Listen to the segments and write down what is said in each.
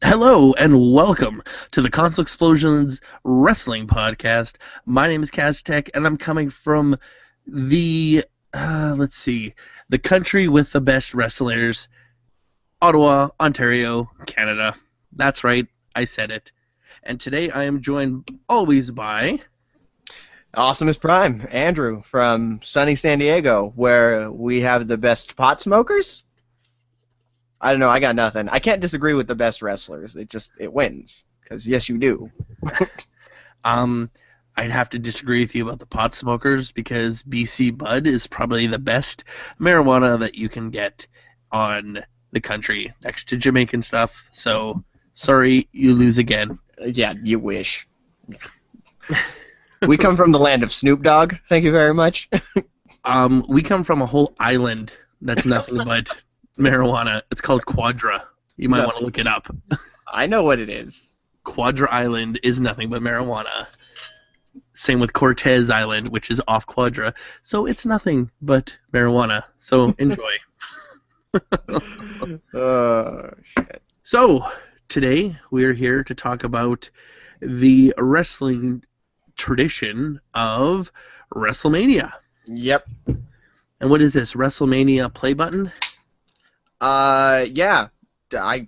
Hello and welcome to the Console Explosions Wrestling Podcast. My name is Kaztech, and I'm coming from the the country with the best wrestlers, Ottawa, Ontario, Canada. That's right, I said it. And today I am joined always by Awesomest Prime, Andrew from sunny San Diego, where we have the best pot smokers. I don't know, I got nothing. I can't disagree with the best wrestlers. It wins. Because yes, you do. I'd have to disagree with you about the pot smokers because BC Bud is probably the best marijuana that you can get on the country next to Jamaican stuff. So, sorry, you lose again. Yeah, you wish. We come from the land of Snoop Dogg. Thank you very much. We come from a whole island that's nothing but marijuana. It's called Quadra. You might want to look it up. I know what it is. Quadra Island is nothing but marijuana. Same with Cortez Island, which is off Quadra. So it's nothing but marijuana. So enjoy. Shit. So today we're here to talk about the wrestling tradition of Wrestlemania. Yep. And what is this? Wrestlemania play button? Yeah. I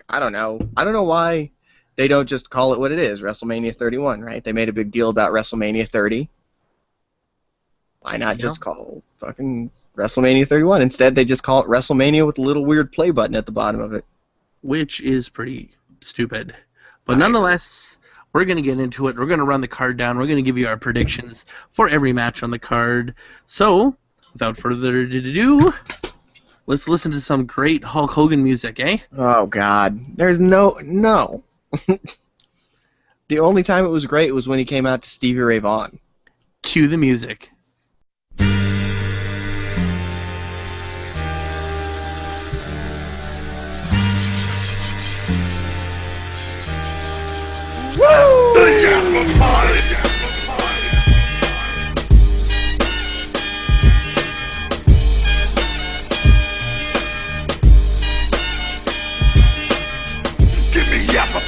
don't know. I don't know why they don't just call it what it is, WrestleMania 31, right? They made a big deal about WrestleMania 30. Why not just call fucking WrestleMania 31? Instead, they just call it WrestleMania with a little weird play button at the bottom of it. Which is pretty stupid. But nonetheless, we're going to get into it. We're going to run the card down. We're going to give you our predictions for every match on the card. So, without further ado, let's listen to some great Hulk Hogan music, eh? Oh, God. There's no. The only time it was great was when he came out to Stevie Ray Vaughan. Cue the music. Woo! The Amplified! Give me Yappa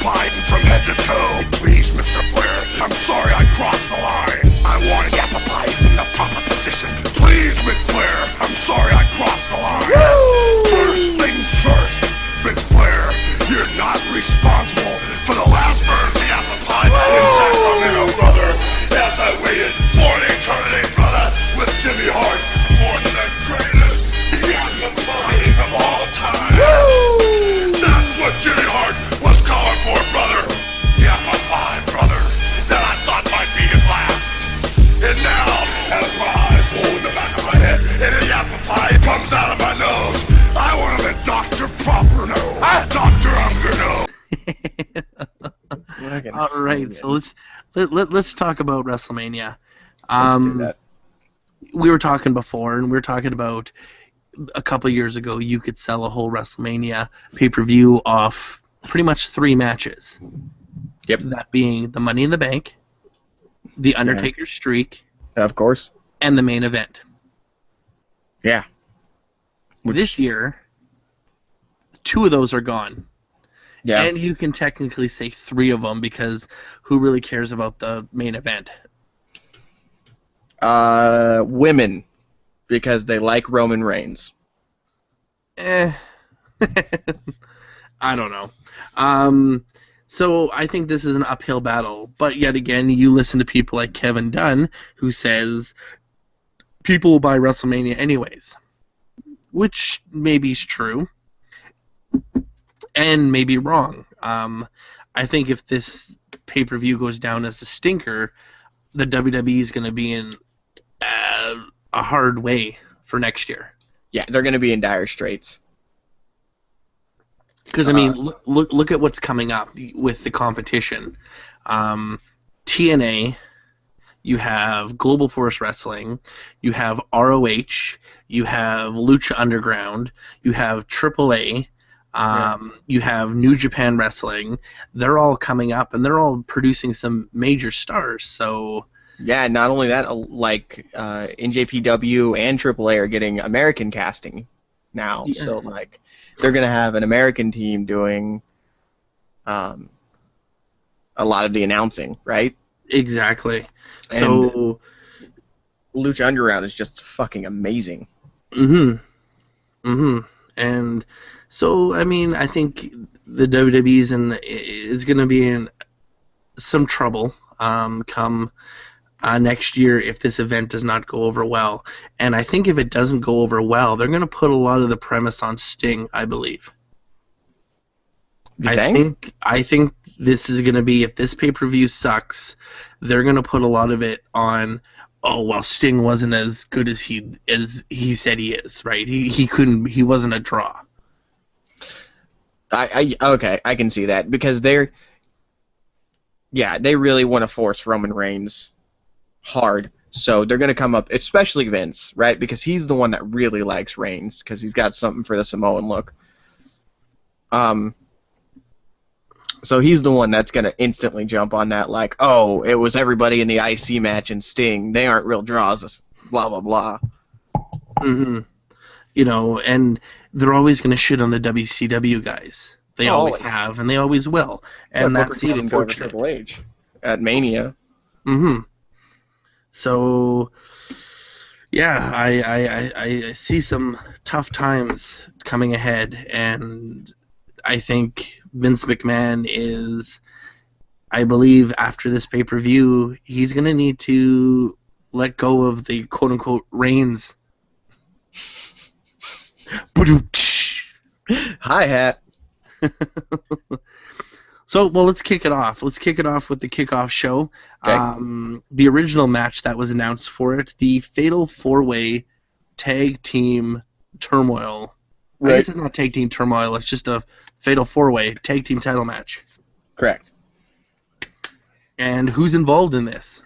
from head to toe. Please, Mr. Flair, I'm sorry I crossed the line. I want a Yappa in the proper position. Please, Mick Flair, I'm sorry I crossed the line. Woo! First things first, Mick Flair, you're not responsible for the last bird of the Yappa in Sacramento, brother. As I waited for an eternity, brother, with Jimmy Hart for the greatest Yappa of all time. Woo! That's what Jimmy Hart was calling for, brother. Yappa brother, that I thought might be his last. And now, as my eyes roll in the back of my head, and a Yappa comes out of my nose, I want to let Dr. Proper know. Dr. Unger know. All right, so let's talk about WrestleMania. Let's do that. We were talking before, and we were talking about a couple years ago. You could sell a whole WrestleMania pay-per-view off pretty much 3 matches. Yep. That being the Money in the Bank, the Undertaker streak, Of course. and the main event. Yeah. This year, 2 of those are gone. Yeah. And you can technically say 3 of them because who really cares about the main event? Women, because they like Roman Reigns. I don't know. So I think this is an uphill battle. But yet again, you listen to people like Kevin Dunn, who says people will buy WrestleMania anyways. Which maybe is true. And maybe wrong. I think if this pay-per-view goes down as a stinker, the WWE is going to be in a hard way for next year. Yeah, they're going to be in dire straits. Because, I mean, look at what's coming up with the competition. TNA, you have Global Force Wrestling, you have ROH, you have Lucha Underground, you have AAA, you have New Japan Wrestling. They're all coming up, and they're all producing some major stars. So Yeah, not only that, like NJPW and AAA are getting American casting now. Yeah. So like they're gonna have an American team doing a lot of the announcing, right? Exactly. And So, Lucha Underground is just fucking amazing. and so I mean, I think the WWE's is going to be in some trouble come next year if this event does not go over well. And I think if it doesn't go over well, they're going to put a lot of the premise on Sting, I believe. You think? I think this is going to be, if this pay-per-view sucks, they're going to put a lot of it on, oh, well, Sting wasn't as good as he said he is, right? He wasn't a draw. Okay, I can see that because they really want to force Roman Reigns hard. So they're going to come up, especially Vince, right? Because he's the one that really likes Reigns because he's got something for the Samoan look. So he's the one that's going to instantly jump on that, like, oh, it was everybody in the IC match and Sting. They aren't real draws, blah, blah, blah. You know, and they're always going to shit on the WCW guys. They always have, and they always will. And that's the unfortunate. Triple H at Mania. So, yeah, I see some tough times coming ahead, and I think Vince McMahon is, I believe after this pay-per-view, he's going to need to let go of the quote-unquote reins. Hi-hat. So, well, let's kick it off. Let's kick it off with the kickoff show. Okay. The original match that was announced for it, the Fatal 4-Way Tag Team Turmoil. Right. I guess it's not Tag Team Turmoil. It's just a Fatal 4-Way Tag Team title match. Correct. And who's involved in this?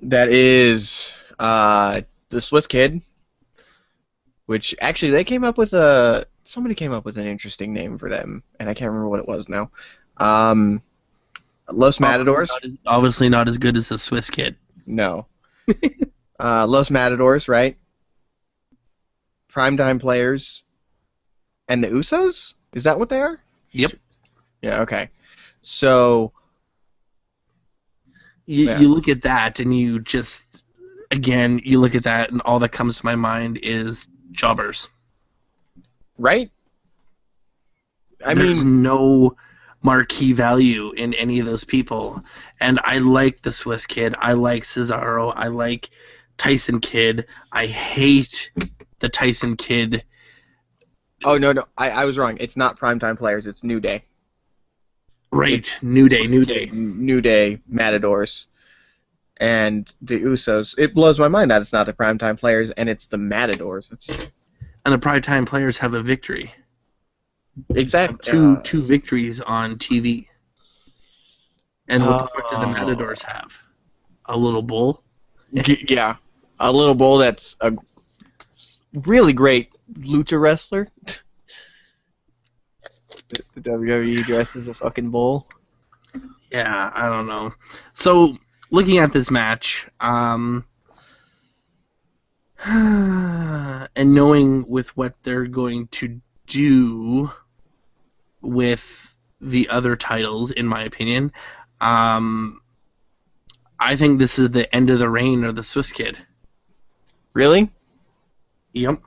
That is the Swiss Kid, which actually somebody came up with an interesting name for them, and I can't remember what it was now. Los Matadors. Obviously not as good as the Swiss Kid. No. Los Matadors, right? Primetime Players. And the Usos? Is that what they are? Yep. Yeah, okay. So... You look at that, and you just... Again, you look at that, and all that comes to my mind is jobbers. Right? There's no marquee value in any of those people. And I like the Swiss Kid. I like Cesaro. I like Tyson Kidd. I hate the Tyson Kidd. Oh, no. I was wrong. It's not Primetime Players. It's New Day. Right. New Day. New Day, Matadors. And the Usos. It blows my mind that it's not the Primetime Players, and it's the Matadors. And the Primetime Players have a victory. Exactly. Two victories on TV. And what do the Matadors have? A little bull? Yeah. A little bull that's a really great lucha wrestler. The WWE dresses a fucking bull. Yeah, I don't know. So, looking at this match, and knowing with what they're going to do with the other titles, in my opinion, I think this is the end of the reign of the Swiss Kid. Really? Yep.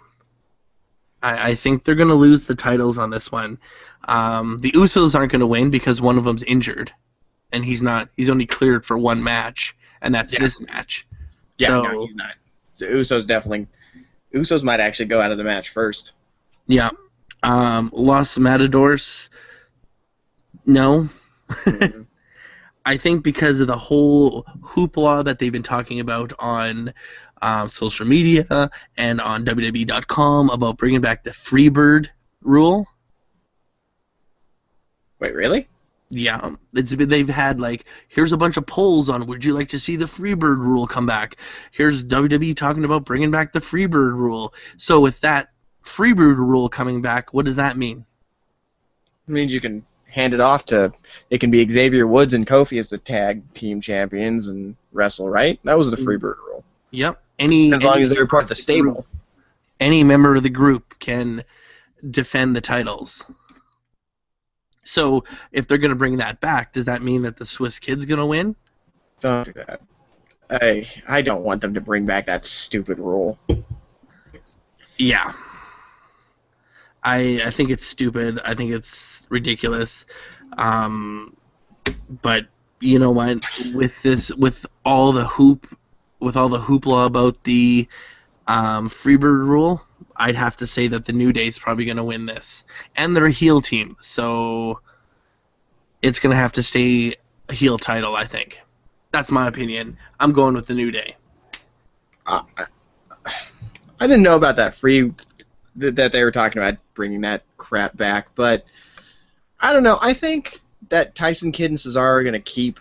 I think they're going to lose the titles on this one. The Usos aren't going to win because one of them's injured, and he's only cleared for one match, and that's this match. Yeah, so, no, he's not. The Usos might actually go out of the match first. Yeah. Los Matadors, no. Mm-hmm. I think because of the whole hoopla that they've been talking about on social media and on WWE.com about bringing back the Freebird rule. Wait, really? Yeah. They've had, like, here's a bunch of polls on would you like to see the Freebird rule come back? Here's WWE talking about bringing back the Freebird rule. So with that Freebird rule coming back, what does that mean? It means you can hand it off to, it can be Xavier Woods and Kofi as the tag team champions and wrestle, right? That was the Freebird rule. Yep. As long as they're part of the stable. Any member of the group can defend the titles. So if they're going to bring that back, does that mean that the Swiss Kid's going to win? Don't do that. I don't want them to bring back that stupid rule. Yeah. I think it's stupid. I think it's ridiculous. But you know what? With all the hoopla about the Freebird rule, I'd have to say that the New Day's probably going to win this, and they're a heel team, so it's going to have to stay a heel title. I think that's my opinion. I'm going with the New Day. I didn't know about that that they were talking about bringing that crap back, but I don't know. I think that Tyson Kidd and Cesaro are going to keep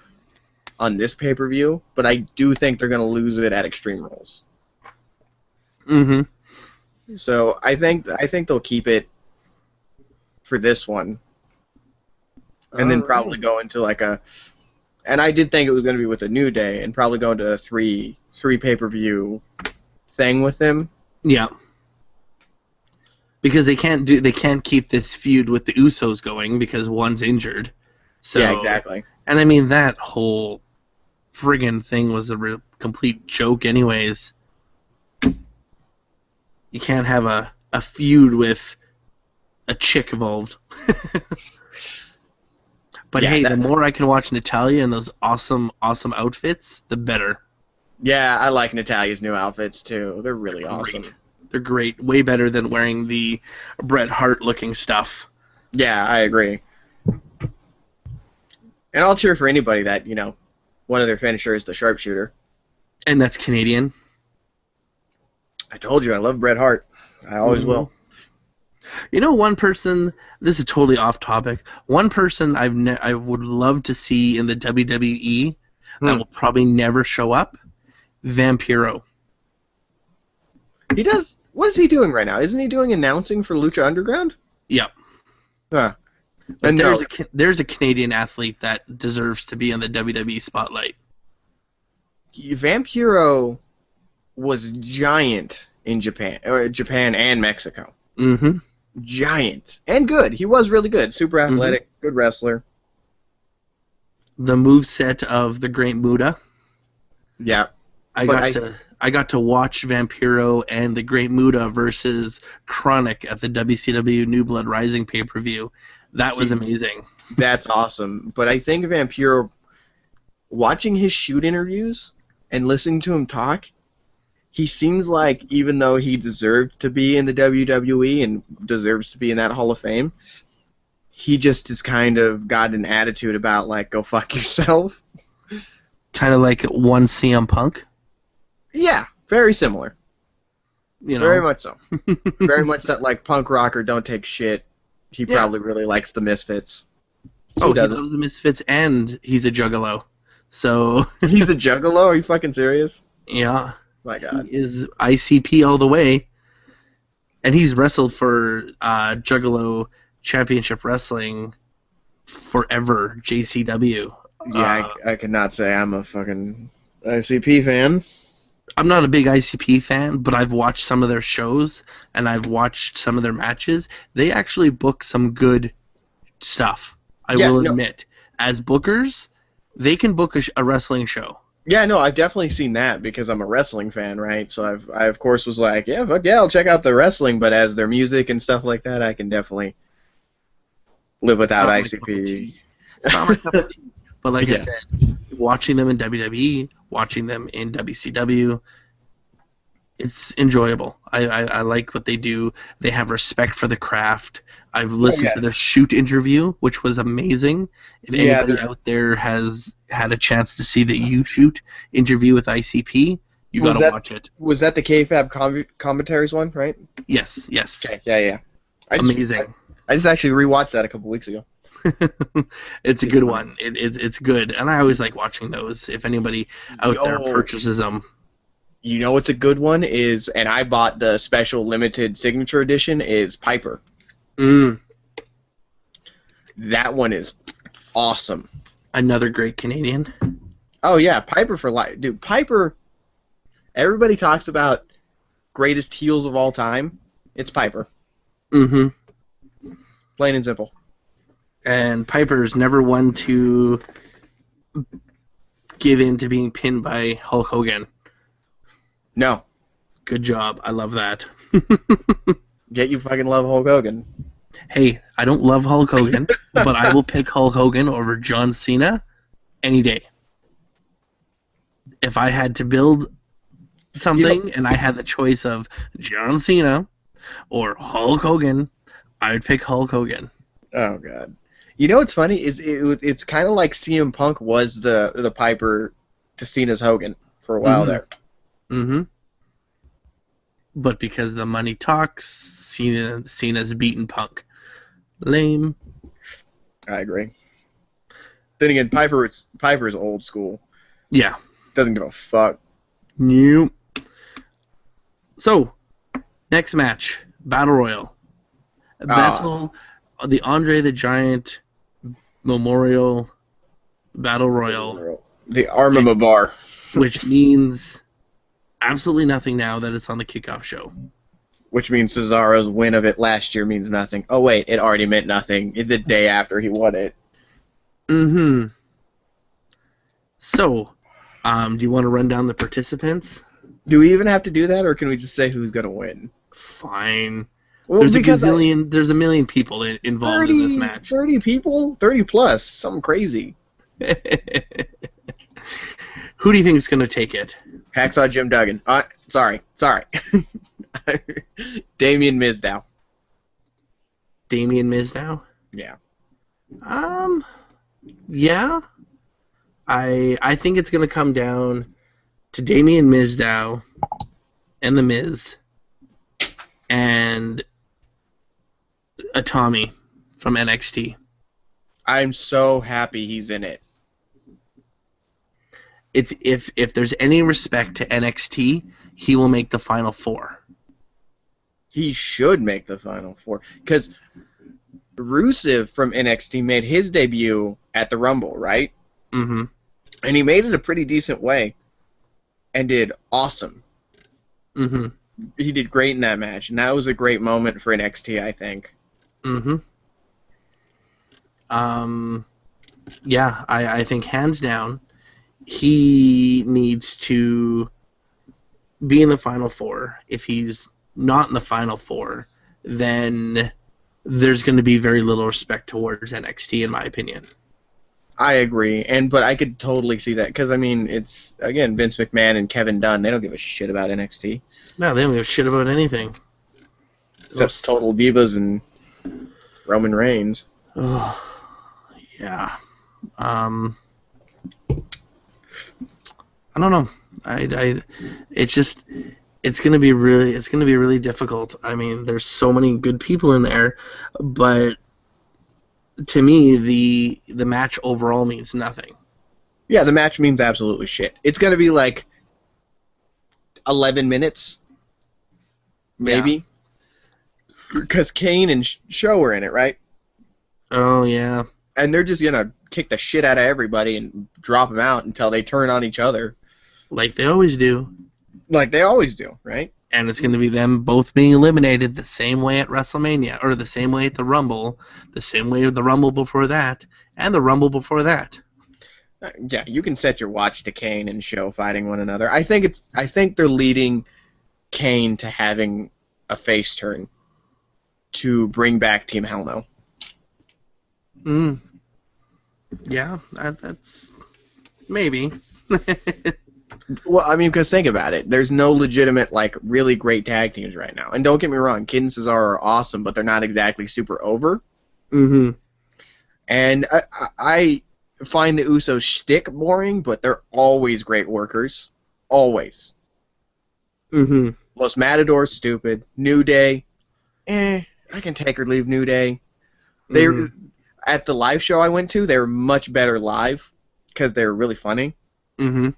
on this pay-per-view, but I do think they're going to lose it at Extreme Rules. Mm-hmm. So I think they'll keep it for this one, and then probably go into like a. And I did think it was going to be with a New Day, and probably go into a three pay-per-view thing with them. Yeah. Because they can't keep this feud with the Usos going because one's injured. So, yeah, exactly. And I mean that whole friggin' thing was a complete joke, anyways. You can't have a feud with a chick involved. But yeah, hey, the more I can watch Natalya in those awesome outfits, the better. Yeah, I like Natalya's new outfits too. They're really awesome. They're great. Way better than wearing the Bret Hart-looking stuff. Yeah, I agree. And I'll cheer for anybody that, one of their finisher is the sharpshooter. And that's Canadian. I told you, I love Bret Hart. I always will. You know, one person, this is totally off topic, one person I would love to see in the WWE that will probably never show up, Vampiro. He does. What is he doing right now? Isn't he doing announcing for Lucha Underground? Yep. Huh. But there's a Canadian athlete that deserves to be in the WWE spotlight. Vampiro was giant in Japan and Mexico. Mm-hmm. Giant. And good. He was really good. Super athletic, good wrestler. The moveset of the Great Muta. Yeah. I got to watch Vampiro and the Great Muta versus Chronic at the WCW New Blood Rising pay-per-view. That was amazing. That's awesome. But I think Vampiro, watching his shoot interviews and listening to him talk, he seems like, even though he deserved to be in the WWE and deserves to be in that Hall of Fame, he just has kind of got an attitude about, like, go fuck yourself. Kind of like one CM Punk? Yeah, very similar. Very much so. Very much that, like, punk rocker, don't take shit. He probably really likes the Misfits. He loves the Misfits, and he's a juggalo. So he's a juggalo? Are you fucking serious? Yeah. My God. He is ICP all the way. And he's wrestled for Juggalo Championship Wrestling forever, JCW. Yeah, I cannot say I'm a fucking ICP fan. I'm not a big ICP fan, but I've watched some of their shows, and I've watched some of their matches. They actually book some good stuff, I will admit. As bookers, they can book a wrestling show. Yeah, no, I've definitely seen that because I'm a wrestling fan, right? So I of course was like, yeah, fuck yeah, I'll check out the wrestling, but as their music and stuff like that, I can definitely live without ICP. It's not my cup of tea. But like I said, watching them in WWE, watching them in WCW, it's enjoyable. I like what they do. They have respect for the craft. I've listened to their shoot interview, which was amazing. If anybody out there has had a chance to see the You Shoot interview with ICP, you got to watch it. Was that the KFAB commentaries one, right? Yes. Okay, yeah. Amazing. I just actually rewatched that a couple weeks ago. It's a good one. It's good, and I always like watching those. If anybody out there purchases them, you know what's a good one is, and I bought the special limited signature edition, is Piper. That one is awesome. Another great Canadian. Oh yeah, Piper for life, dude. Piper. Everybody talks about greatest heels of all time. It's Piper. Mm-hmm. Plain and simple. And Piper's never one to give in to being pinned by Hulk Hogan. No. Good job. I love that. Yet you fucking love Hulk Hogan. Hey, I don't love Hulk Hogan, but I will pick Hulk Hogan over John Cena any day. If I had to build something and I had the choice of John Cena or Hulk Hogan, I would pick Hulk Hogan. Oh, God. You know what's funny? It's kind of like CM Punk was the Piper to Cena's Hogan for a while there. Mm-hmm. But because the money talks, Cena's beaten Punk. Lame. I agree. Then again, Piper's old school. Yeah. Doesn't give a fuck. Nope. So, next match, Battle Royal. The Andre the Giant Memorial Battle Royal. The Armament Bar. Which means absolutely nothing now that it's on the kickoff show. Which means Cesaro's win of it last year means nothing. Oh, wait, it already meant nothing the day after he won it. Mm-hmm. So, do you want to run down the participants? Do we even have to do that, or can we just say who's going to win? Fine. Well, there's a million people involved in this match. 30 people? 30 plus. Something crazy. Who do you think is going to take it? Hacksaw Jim Duggan. Sorry. Damien Mizdow. Damien Mizdow? Yeah. Yeah. I think it's going to come down to Damien Mizdow and The Miz and a Tommy from NXT. I'm so happy he's in it. It's if there's any respect to NXT, he will make the Final Four. He should make the Final Four. Because Rusev from NXT made his debut at the Rumble, right? Mm-hmm. And he made it a pretty decent way. And did awesome. Mm-hmm. He did great in that match. And that was a great moment for NXT, I think. Mm-hmm. Yeah, I think hands down, he needs to be in the Final Four. If he's not in the Final Four, then there's going to be very little respect towards NXT, in my opinion. I agree, but I could totally see that, because, I mean, it's, again, Vince McMahon and Kevin Dunn, they don't give a shit about NXT. No, they don't give a shit about anything. Except Total Divas and Roman Reigns. Oh, yeah. I don't know. It's gonna be really difficult. I mean, there's so many good people in there, but to me, the match overall means nothing. Yeah, the match means absolutely shit. It's gonna be like 11 minutes, maybe, because Kane and Show are in it, right? Oh yeah. And they're just gonna kick the shit out of everybody and drop them out until they turn on each other. Like they always do. Like they always do, right? And it's going to be them both being eliminated the same way at WrestleMania, or the same way at the Rumble, the same way at the Rumble before that, and the Rumble before that. Yeah, you can set your watch to Kane and Show fighting one another. I think they're leading Kane to having a face turn to bring back Team Hell No. Yeah, that's maybe. Well, I mean, because think about it. There's no legitimate, like, really great tag teams right now. And don't get me wrong, Kid and Cesaro are awesome, but they're not exactly super over. Mm-hmm. And I find the Usos shtick boring, but they're always great workers. Always. Mm-hmm. Los Matadors, stupid. New Day, I can take or leave New Day. At the live show I went to, they were much better live because they were really funny. Mm-hmm.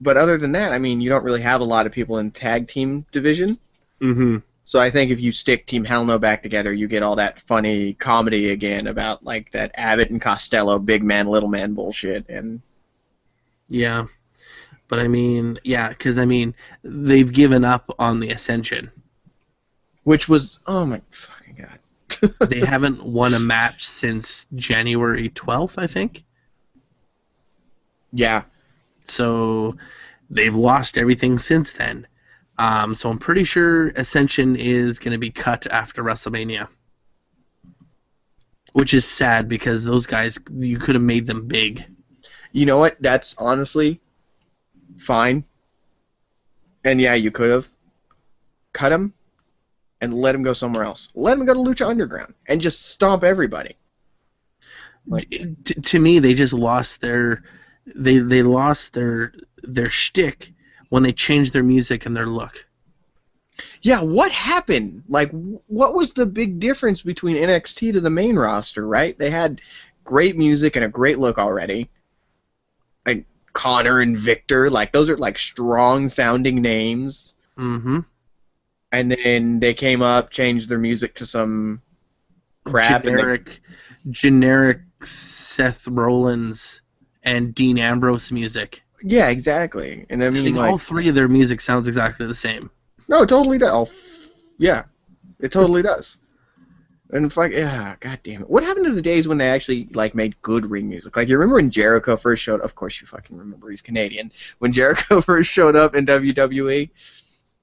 But other than that, I mean, you don't really have a lot of people in tag team division. Mm-hmm. So I think if you stick Team Hell No back together, you get all that funny comedy again about like that Abbott and Costello big man, little man bullshit. And yeah. But I mean, yeah, because I mean, they've given up on the Ascension. Which was, oh my fucking god. They haven't won a match since January 12th, I think. Yeah. So they've lost everything since then. So I'm pretty sure Ascension is going to be cut after WrestleMania. Which is sad because those guys, you could have made them big. You know what? That's honestly fine. And yeah, you could have cut him and let him go somewhere else. Let him go to Lucha Underground and just stomp everybody. Like, to me, they just lost their they lost their shtick when they changed their music and their look. Yeah, what happened? Like, what was the big difference between NXT to the main roster, right? They had great music and a great look already. Like, Connor and Victor, like, those are, like, strong-sounding names. Mm-hmm. And then they came up, changed their music to some crap. Generic Seth Rollins and Dean Ambrose music. Yeah, exactly. And I mean, all three of their music sounds exactly the same. No, it totally does. Yeah, it totally does. And fuck, yeah, god damn it. What happened to the days when they actually like made good ring music? Like, you remember when Jericho first showed? Of course, you fucking remember. He's Canadian. When Jericho first showed up in WWE,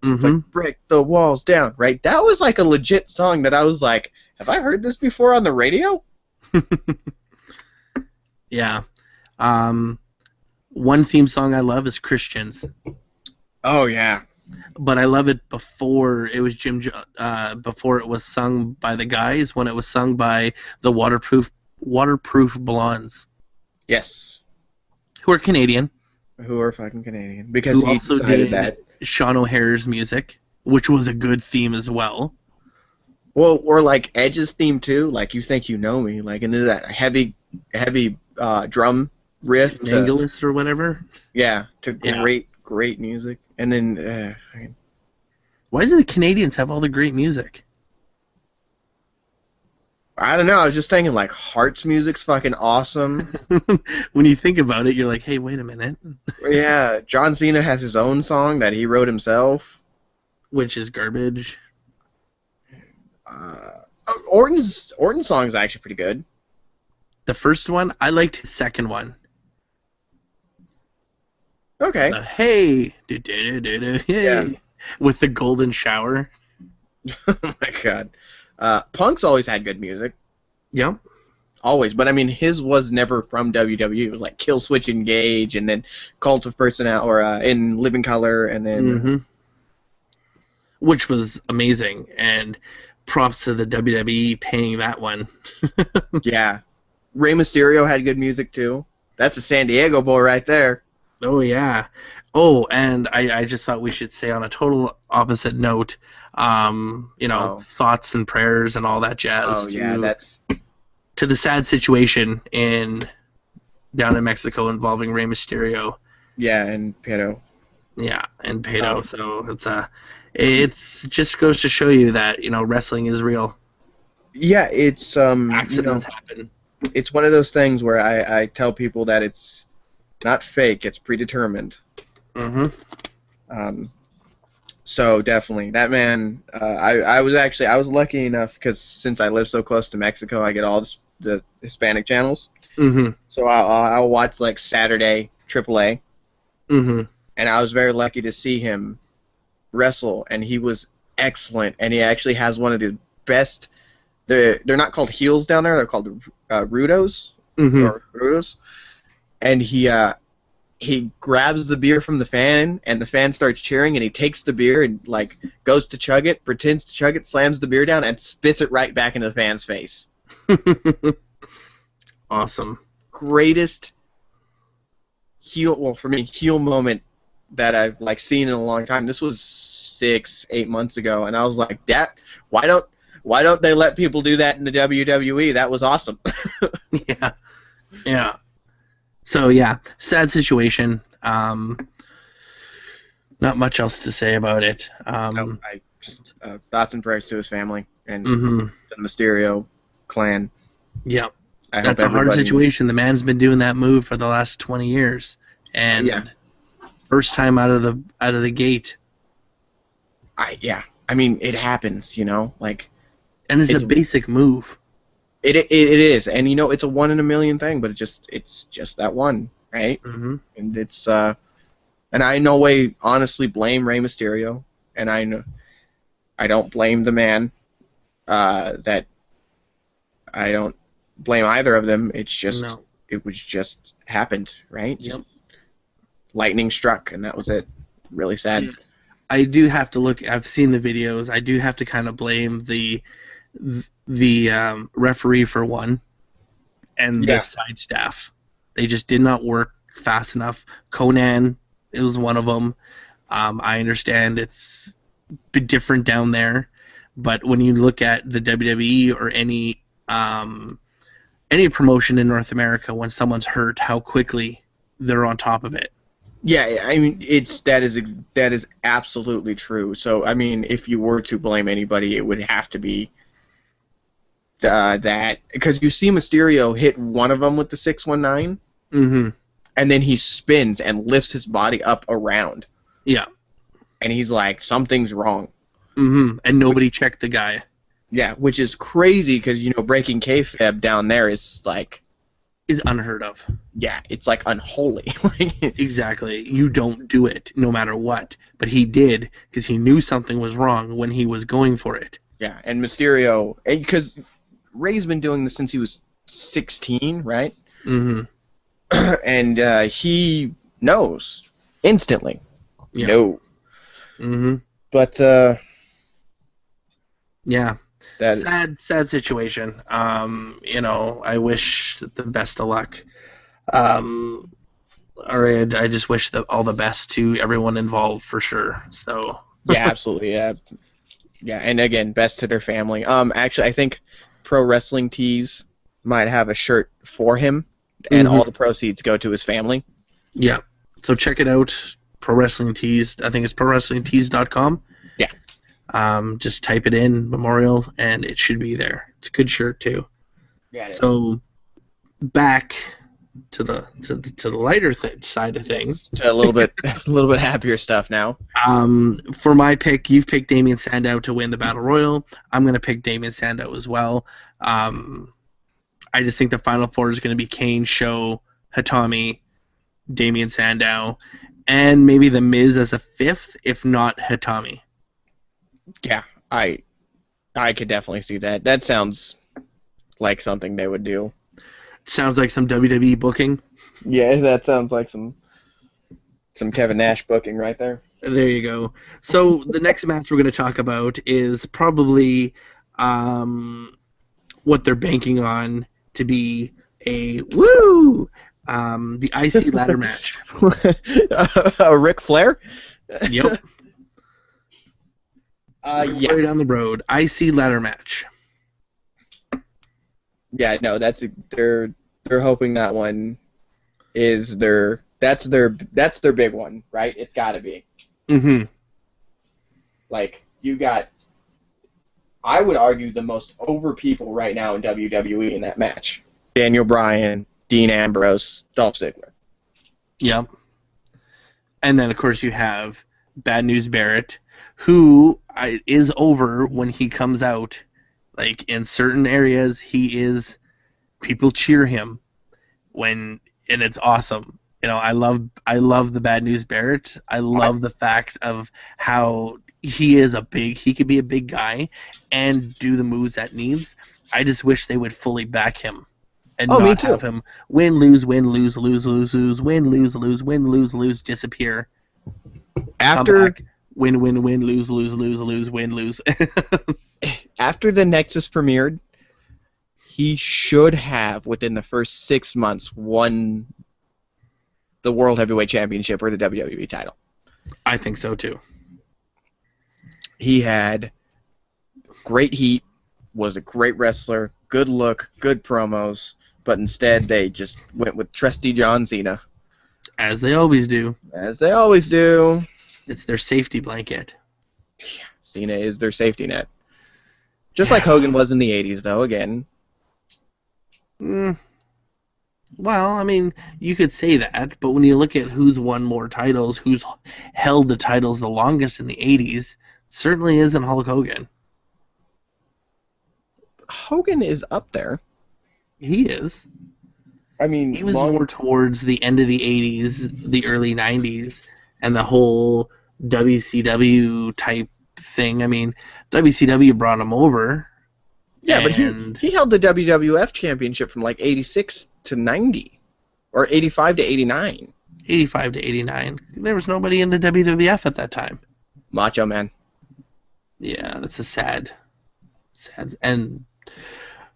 it's like break the walls down, right? That was like a legit song that I was like, have I heard this before on the radio? Yeah. One theme song I love is Christians. Oh yeah. But I love it before it was before it was sung by the guys, when it was sung by the Waterproof Blondes. Yes. Who are Canadian. Who are fucking Canadian. Because who he also decided did that. Sean O'Hare's music, which was a good theme as well. Well, or like Edge's theme too, like You Think You Know Me, like into that heavy drum riff. Angelus or whatever. Yeah, to great music. And then, why do the Canadians have all the great music? I don't know. I was just thinking, like, Heart's music's fucking awesome. When you think about it, you're like, hey, wait a minute. Yeah, John Cena has his own song that he wrote himself. Which is garbage. Orton's song is actually pretty good. The first one, I liked his second one. Okay. Hey, hey, yeah. With the golden shower. Oh my god. Punk's always had good music. Yep. Always, but I mean, his was never from WWE. It was like Kill Switch Engage, and then Cult of Personality, or In Living Color, and then... Which was amazing, and props to the WWE paying that one. Yeah. Rey Mysterio had good music, too. That's a San Diego boy right there. Oh, yeah. Oh, and I just thought we should say on a total opposite note, thoughts and prayers and all that jazz. Oh, yeah, that's... To the sad situation down in Mexico involving Rey Mysterio. Yeah, and Pedo. Yeah, and Pedo. Oh. So it's just goes to show you that, wrestling is real. Yeah, it's accidents happen. It's one of those things where I tell people that it's not fake, it's predetermined. So definitely, that man. I was lucky enough because since I live so close to Mexico, I get all the Hispanic channels. So I'll watch like Saturday AAA. And I was very lucky to see him wrestle, and he was excellent. And he actually has one of the best. They're not called heels down there; they're called rudos. Or rudos. And he grabs the beer from the fan, and the fan starts cheering, and he takes the beer and like goes to chug it, pretends to chug it, slams the beer down, and spits it right back into the fan's face. Awesome. Greatest heel moment that I've like seen in a long time. This was 6-8 months ago, and I was like, "That why don't they let people do that in the WWE? That was awesome." Yeah. So yeah, sad situation. Not much else to say about it. Thoughts and prayers to his family and the Mysterio clan. Yeah, that's a hard situation. The man's been doing that move for the last 20 years, and first time out of the gate. I mean, it happens, like. And it's a basic move. It is, and you know it's a 1 in a million thing, but it's just that one, right? Mm-hmm. And it's and I in no way honestly blame Rey Mysterio, and I don't blame the man. That I don't blame either of them. It's just it was just happened, right? Yep. Just lightning struck, and that was it. Really sad. Yeah. I do have to look. I've seen the videos. I do have to kind of blame the referee for one, and the side staff. They just did not work fast enough. Conan, it was one of them. I understand it's a bit different down there, but when you look at the WWE or any promotion in North America, when someone's hurt, how quickly they're on top of it. Yeah, I mean that is absolutely true. So I mean, if you were to blame anybody, it would have to be that, because you see Mysterio hit one of them with the 619, and then he spins and lifts his body up around. Yeah, and he's like, something's wrong. And nobody checked the guy. Yeah, which is crazy because breaking kayfabe down there is unheard of. Yeah, it's like unholy. Exactly. You don't do it no matter what, but he did because he knew something was wrong when he was going for it. Yeah, and Mysterio, because Rey's been doing this since he was 16, right? And he knows instantly. Yeah. No. But yeah, sad situation. I wish the best of luck. All right, I just wish all the best to everyone involved for sure. So. Yeah, absolutely. Yeah, and again, best to their family. Actually, I think Pro Wrestling Tees might have a shirt for him, and all the proceeds go to his family. Yeah, so check it out. Pro Wrestling Tees. I think it's prowrestlingtees.com. Yeah. Just type it in, Memorial, and it should be there. It's a good shirt too. Yeah. So back to the lighter side of things. To a little bit happier stuff now. For my pick, you've picked Damien Sandow to win the Battle Royal. I'm going to pick Damien Sandow as well. I just think the Final Four is going to be Kane, Sho, Hitami, Damien Sandow, and maybe The Miz as a fifth, if not Hitami. Yeah, I could definitely see that. That sounds like something they would do. Sounds like some WWE booking. Yeah, that sounds like some Kevin Nash booking right there. There you go. So the next match we're going to talk about is probably what they're banking on to be the IC ladder match. A Ric Flair? Yep. Yeah. Right down the road. IC ladder match. Yeah, no, they're hoping that one is that's their big one, right? It's got to be. Like, you got, I would argue, the most over people right now in WWE in that match. Daniel Bryan, Dean Ambrose, Dolph Ziggler. Yep. And then, of course, you have Bad News Barrett, who is over when he comes out. Like, in certain areas, people cheer him and it's awesome. I love the Bad News Barrett. I love the fact of how he could be a big guy and do the moves that needs. I just wish they would fully back him and not have him win, lose, lose, lose, win, lose, lose, win, lose, disappear. After win, lose, win, lose. After the Nexus premiered, he should have, within the first 6 months, won the World Heavyweight Championship or the WWE title. I think so, too. He had great heat, was a great wrestler, good look, good promos, but instead they just went with trusty John Cena. As they always do. As they always do. It's their safety blanket. Yeah, Cena is their safety net. Just like Hogan was in the 80s, though, again. Well, I mean, you could say that, but when you look at who's won more titles, who's held the titles the longest in the 80s, certainly isn't Hulk Hogan. Hogan is up there. He is. I mean, He was more towards the end of the 80s, the early 90s, and the whole WCW type thing. I mean, WCW brought him over. Yeah, but he held the WWF championship from like 86 to 90, or 85 to 89. 85 to 89. There was nobody in the WWF at that time. Macho Man. Yeah, that's a sad. And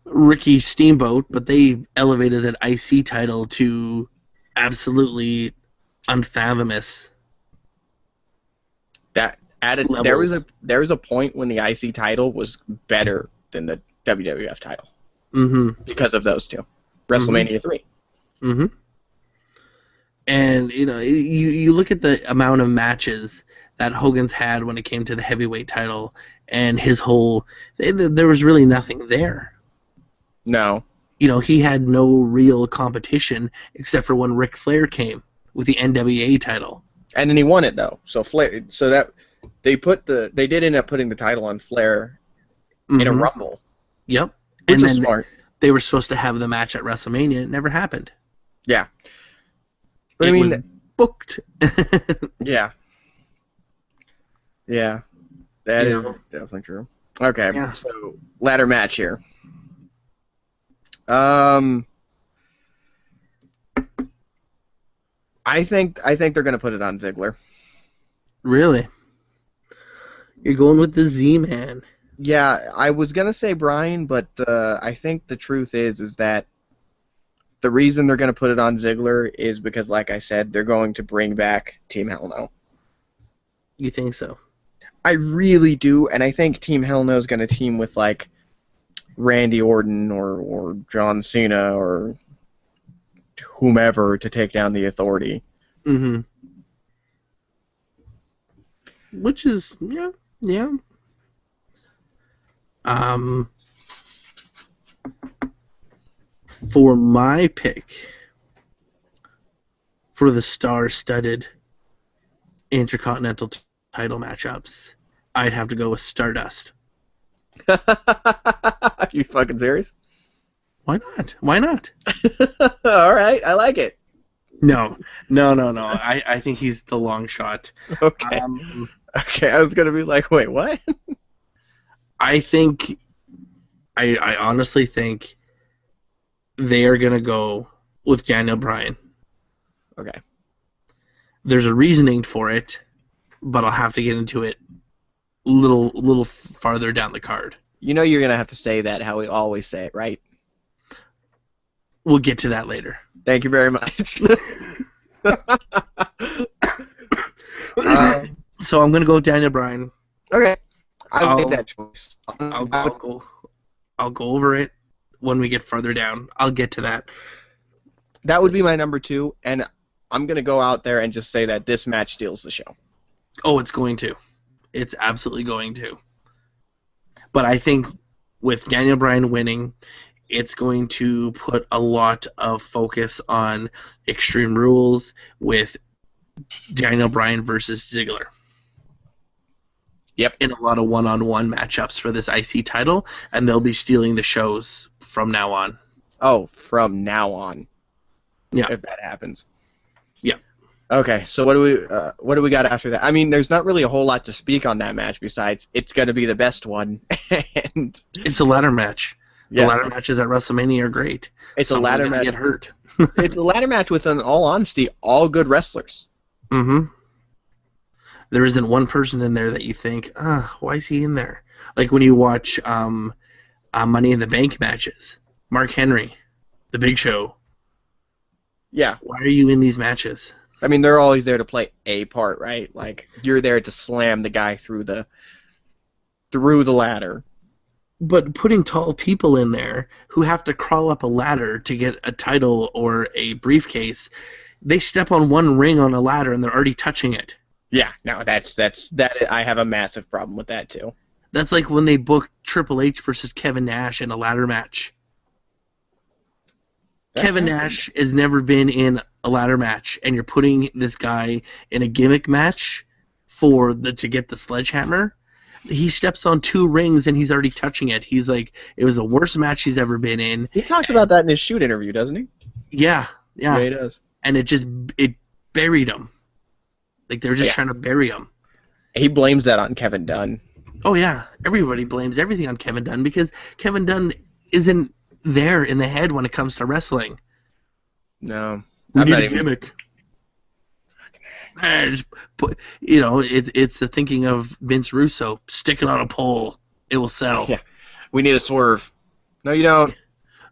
Ricky Steamboat, but they elevated that IC title to absolutely unfathomous. That added levels. there was a point when the IC title was better than the WWF title. Mm-hmm. Because of those two. WrestleMania 3. Mm-hmm. And, you look at the amount of matches that Hogan's had when it came to the heavyweight title, and his whole... There was really nothing there. No. He had no real competition except for when Ric Flair came with the NWA title. And then he won it, though. So that they did end up putting the title on Flair in a Rumble. Yep. Which is smart. They were supposed to have the match at WrestleMania. It never happened. Yeah. But it was booked. Yeah. Yeah. That is definitely true. Okay, so ladder match here. I think they're gonna put it on Ziggler. Really? You're going with the Z-Man. Yeah, I was gonna say Bryan, but I think the truth is that the reason they're gonna put it on Ziggler is because, like I said, they're going to bring back Team Hell No. You think so? I really do, and I think Team Hell No is gonna team with like Randy Orton or John Cena or whomever to take down the Authority. Mm-hmm. Which is, yeah. For my pick for the star-studded Intercontinental title matchups, I'd have to go with Stardust. You fucking serious? Why not? Why not? All right, I like it. No. I think he's the long shot. Okay. Okay, I was gonna be like, wait, what? I honestly think they are gonna go with Daniel Bryan. Okay. There's a reasoning for it, but I'll have to get into it a little farther down the card. You know you're gonna have to say that how we always say it, right? We'll get to that later. Thank you very much. So I'm gonna go with Daniel Bryan. Okay, I'll make that choice. I'll go over it when we get further down. I'll get to that. That would be my number 2, and I'm gonna go out there and just say that this match steals the show. Oh, it's going to. It's absolutely going to. But I think with Daniel Bryan winning, it's going to put a lot of focus on Extreme Rules with Daniel Bryan versus Ziggler. Yep. In a lot of one-on-one matchups for this IC title, and they'll be stealing the shows from now on. Oh, from now on. Yeah. If that happens. Yeah. Okay, so what do we got after that? I mean, there's not really a whole lot to speak on that match besides it's going to be the best one. And it's a ladder match. Yeah. The ladder matches at WrestleMania are great. It's a ladder match. Get hurt. It's a ladder match with, in all honesty, all good wrestlers. Mm-hmm. There isn't one person in there that you think, why is he in there? Like when you watch Money in the Bank matches. Mark Henry, The Big Show. Yeah. Why are you in these matches? I mean, they're always there to play a part, right? Like, you're there to slam the guy through the ladder. But putting tall people in there who have to crawl up a ladder to get a title or a briefcase, they step on one ring on a ladder and they're already touching it. Yeah, no, that's I have a massive problem with that too. That's like when they booked Triple H versus Kevin Nash in a ladder match. Kevin Nash has never been in a ladder match, and you're putting this guy in a gimmick match to get the sledgehammer. he steps on 2 rings and he's already touching it. He's like, it was the worst match he's ever been in. He talks about that in his shoot interview, doesn't he? Yeah. Yeah, he does. And it buried him. Like, they were just trying to bury him. He blames that on Kevin Dunn. Oh, yeah. Everybody blames everything on Kevin Dunn because Kevin Dunn isn't there in the head when it comes to wrestling. No. We need a gimmick. It's the thinking of Vince Russo. Stick it on a pole. It will sell. Yeah. We need a swerve. No, you don't.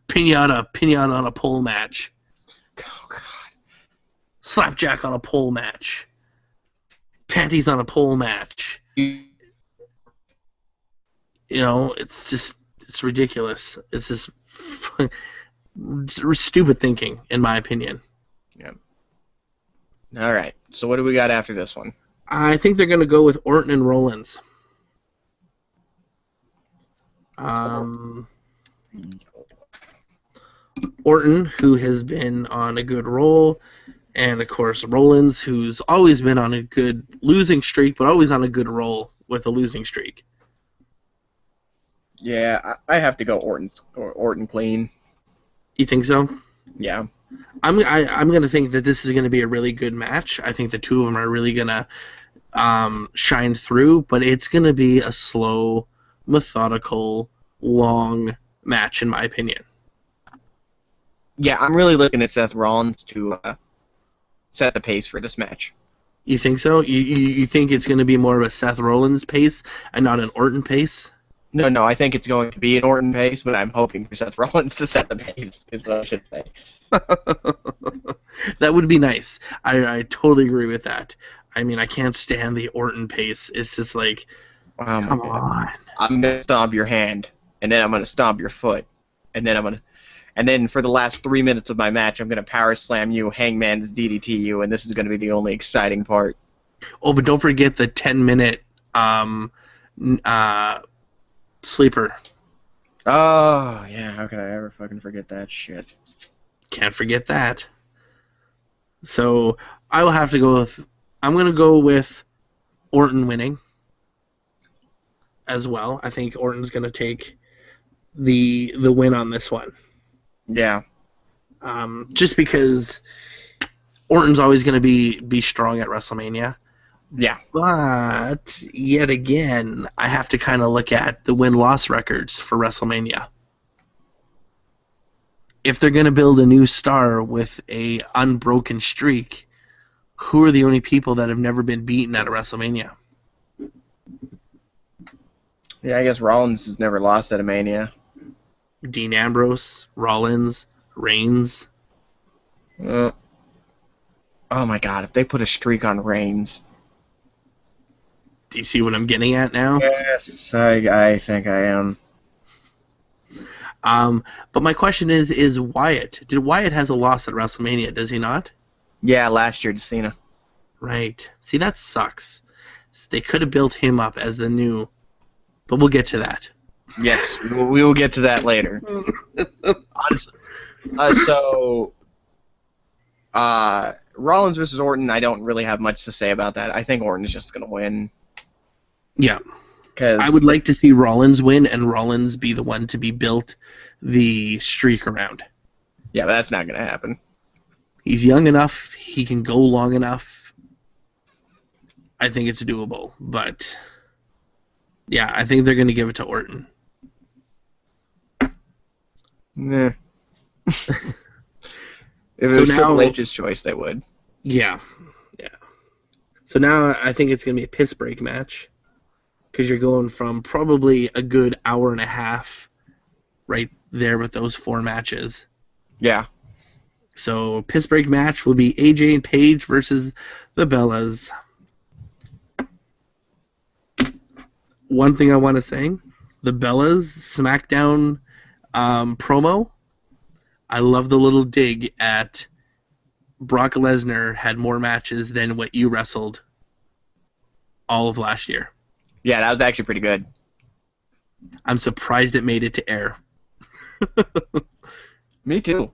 Pinata on a pole match. Oh, God. Slapjack on a pole match. Panties on a pole match. It's ridiculous. It's just stupid thinking, in my opinion. Yeah. All right. So what do we got after this one? I think they're going to go with Orton and Rollins. Orton, who has been on a good roll, and of course Rollins, who's always been on a good losing streak, but always on a good roll with a losing streak. Yeah, I have to go Orton clean. You think so? Yeah. I'm gonna think that this is gonna be a really good match. I think the two of them are really gonna shine through, but it's gonna be a slow, methodical, long match, in my opinion. Yeah, I'm really looking at Seth Rollins to set the pace for this match. You think so? You think it's gonna be more of a Seth Rollins pace and not an Orton pace? No, I think it's going to be an Orton pace, but I'm hoping for Seth Rollins to set the pace, is what I should say. That would be nice. I totally agree with that. I mean, I can't stand the Orton pace. It's just like, come on. I'm going to stomp your hand, and then I'm going to stomp your foot, and then for the last 3 minutes of my match, I'm going to power slam you, Hangman's DDT you, and this is going to be the only exciting part. Oh, but don't forget the 10-minute sleeper. Oh, yeah, how could I ever fucking forget that shit? Can't forget that. So I will have to go with, I'm going to go with Orton winning as well. I think Orton's going to take the win on this one. Yeah. Just because Orton's always going to be strong at WrestleMania. Yeah. But yet again, I have to kind of look at the win-loss records for WrestleMania. If they're going to build a new star with a unbroken streak, who are the only people that have never been beaten at a WrestleMania? Yeah, I guess Rollins has never lost at a Mania. Dean Ambrose, Rollins, Reigns. Oh my God, if they put a streak on Reigns. Do you see what I'm getting at now? Yes, I think I am. But my question is Wyatt. Did Wyatt has a loss at WrestleMania, does he not? Yeah, last year to Cena. Right. See, that sucks. They could have built him up as the new... But we'll get to that. Yes, we will get to that later. Rollins versus Orton, I don't really have much to say about that. I think Orton is just going to win. Yeah. I would like to see Rollins win and Rollins be the one to be built the streak around. Yeah, but that's not going to happen. He's young enough. He can go long enough. I think it's doable. But, yeah, I think they're going to give it to Orton. Nah. If it was Triple H's choice, they would. Yeah. So now I think it's going to be a piss break match. Because you're going from probably a good hour and a half right there with those 4 matches. Yeah. So piss break match will be AJ and Paige versus the Bellas. One thing I want to say, the Bellas SmackDown promo, I love the little dig at Brock Lesnar had more matches than what you wrestled all of last year. Yeah, that was actually pretty good. I'm surprised it made it to air. Me too.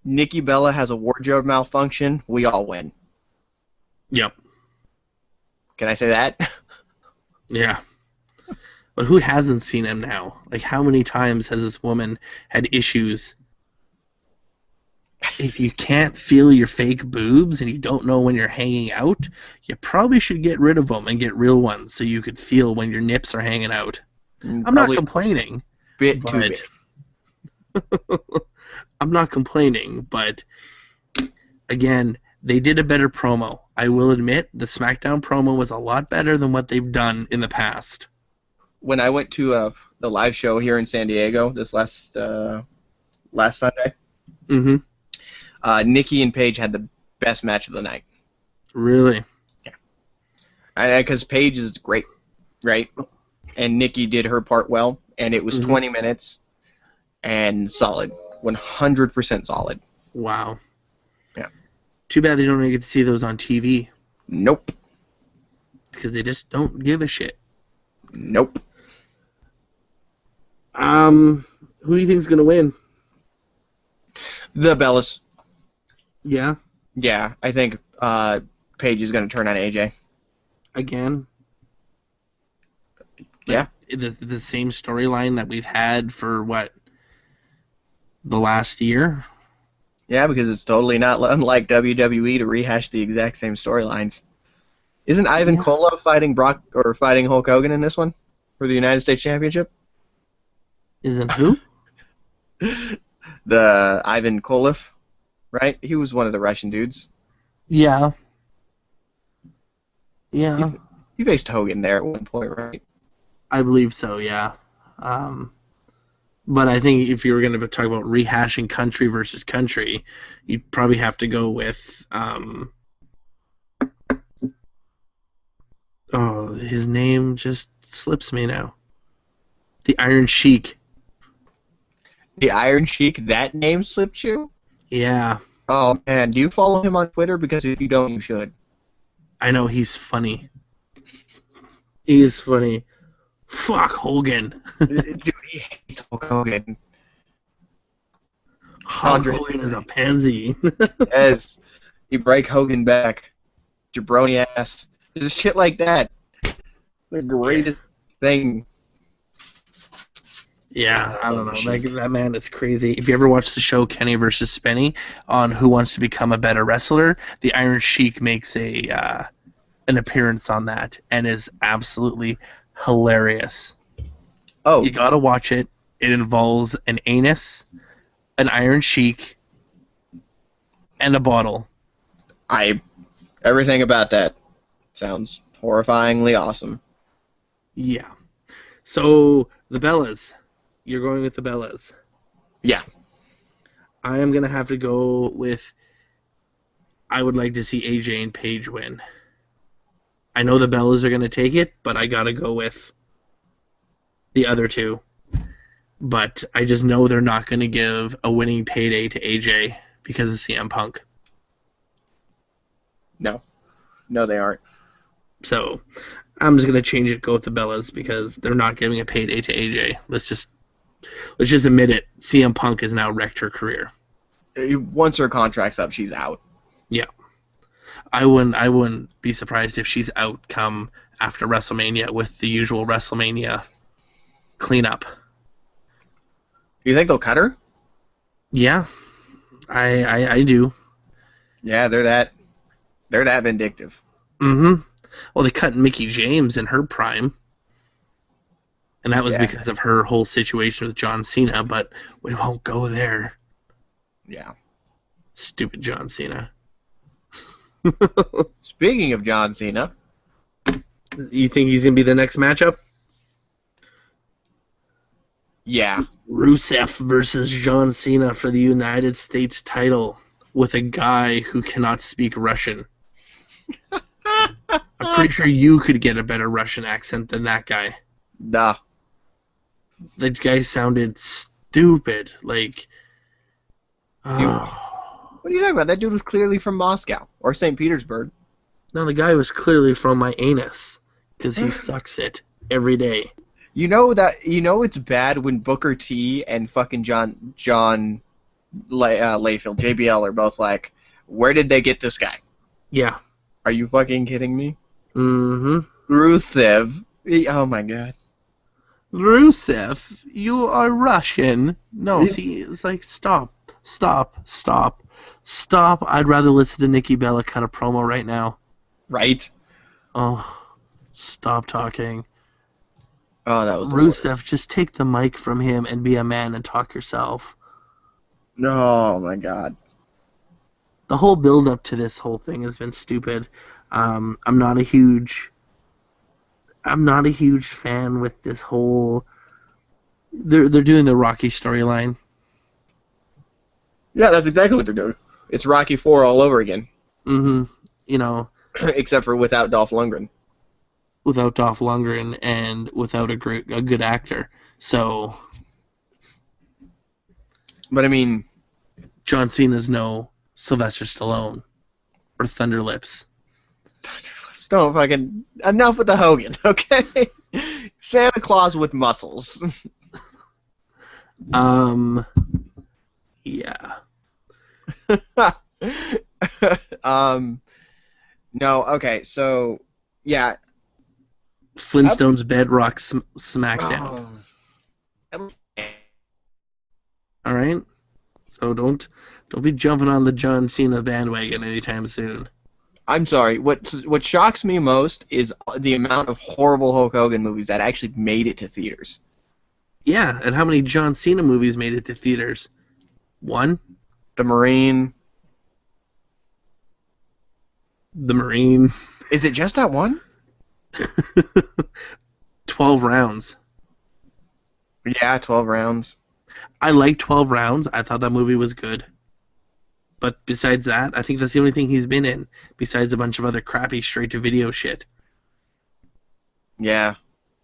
Nikki Bella has a wardrobe malfunction. We all win. Yep. Can I say that? Yeah. But who hasn't seen him now? Like, how many times has this woman had issues? If you can't feel your fake boobs and you don't know when you're hanging out, you probably should get rid of them and get real ones so you could feel when your nips are hanging out. I'm not complaining. Bit too big. I'm not complaining, but again, they did a better promo. I will admit the SmackDown promo was a lot better than what they've done in the past. When I went to the live show here in San Diego this last Sunday, Nikki and Paige had the best match of the night. Really? Yeah. Because Paige is great, right? And Nikki did her part well, and it was 20 minutes and solid, 100% solid. Wow. Yeah. Too bad they don't get to see those on TV. Nope. Because they just don't give a shit. Nope. Who do you think's gonna win? The Bellas. Yeah. Yeah, I think Paige is gonna turn on AJ. Again. Yeah. The same storyline that we've had for what? The last year? Yeah, because it's totally not unlike WWE to rehash the exact same storylines. Isn't Ivan Koloff fighting Hulk Hogan in this one for the United States Championship? Isn't who? The Ivan Koloff, right? He was one of the Russian dudes. Yeah. Yeah. He faced Hogan there at one point, right? I believe so, yeah. But I think if you were going to talk about rehashing country versus country, you'd probably have to go with his name just slips me now. The Iron Sheik. The Iron Sheik, that name slipped you? Yeah. Oh, man, do you follow him on Twitter? Because if you don't, you should. I know, he's funny. He is funny. Fuck Hogan. Dude, he hates Hulk Hogan. Hulk Hogan is a pansy. Yes. You break Hogan back. Jabroni ass. There's shit like that. The greatest thing. Yeah, I don't know. That man is crazy. If you ever watch the show Kenny vs. Spenny on Who Wants to Become a Better Wrestler, the Iron Sheik makes an appearance on that and is absolutely hilarious. Oh. You gotta watch it. It involves an anus, an Iron Sheik, and a bottle. Everything about that sounds horrifyingly awesome. Yeah. So, the Bellas. You're going with the Bellas. Yeah. I am going to have to go with... I would like to see AJ and Paige win. I know the Bellas are going to take it, but I got to go with the other two. But I just know they're not going to give a winning payday to AJ because of CM Punk. No. No, they aren't. So, I'm just going to change it, go with the Bellas, because they're not giving a payday to AJ. Let's just admit it. CM Punk has now wrecked her career. Once her contract's up, she's out. Yeah. I wouldn't be surprised if she's out come after WrestleMania with the usual WrestleMania cleanup. Do you think they'll cut her? Yeah. I do. Yeah, they're that vindictive. Mm-hmm. Well, they cut Mickie James in her prime. And that was because of her whole situation with John Cena, but we won't go there. Yeah. Stupid John Cena. Speaking of John Cena. You think he's going to be the next matchup? Yeah. Rusev versus John Cena for the United States title with a guy who cannot speak Russian. I'm pretty sure you could get a better Russian accent than that guy. Nah. That guy sounded stupid. Like, What are you talking about? That dude was clearly from Moscow or St. Petersburg. No, the guy was clearly from my anus because he sucks it every day. You know it's bad when Booker T and fucking John Layfield, JBL, are both like, where did they get this guy? Yeah. Are you fucking kidding me? Mm-hmm. Rusev. Oh my god. Rusev, you are Russian. No, see, it's like, stop. I'd rather listen to Nikki Bella cut a promo right now. Right? Oh, stop talking. Oh, that was Rusev, just take the mic from him and be a man and talk yourself. Oh my god. The whole build-up to this whole thing has been stupid. I'm not a huge fan with this whole. They're doing the Rocky storyline. Yeah, that's exactly what they're doing. It's Rocky 4 all over again. Mm-hmm. You know, except for without Dolph Lundgren. Without Dolph Lundgren and without a good actor. So. But I mean, John Cena's no Sylvester Stallone or Thunder Lips. Don't fucking enough with the Hogan, okay? Santa Claus with muscles. Yeah. No, okay, so yeah. Flintstones Bedrock SmackDown. Oh. All right. So don't be jumping on the John Cena bandwagon anytime soon. I'm sorry. What shocks me most is the amount of horrible Hulk Hogan movies that actually made it to theaters. Yeah, and how many John Cena movies made it to theaters? One? The Marine. The Marine. Is it just that one? 12 rounds. Yeah, 12 rounds. I like 12 rounds. I thought that movie was good. But besides that, I think that's the only thing he's been in, besides a bunch of other crappy straight-to-video shit. Yeah.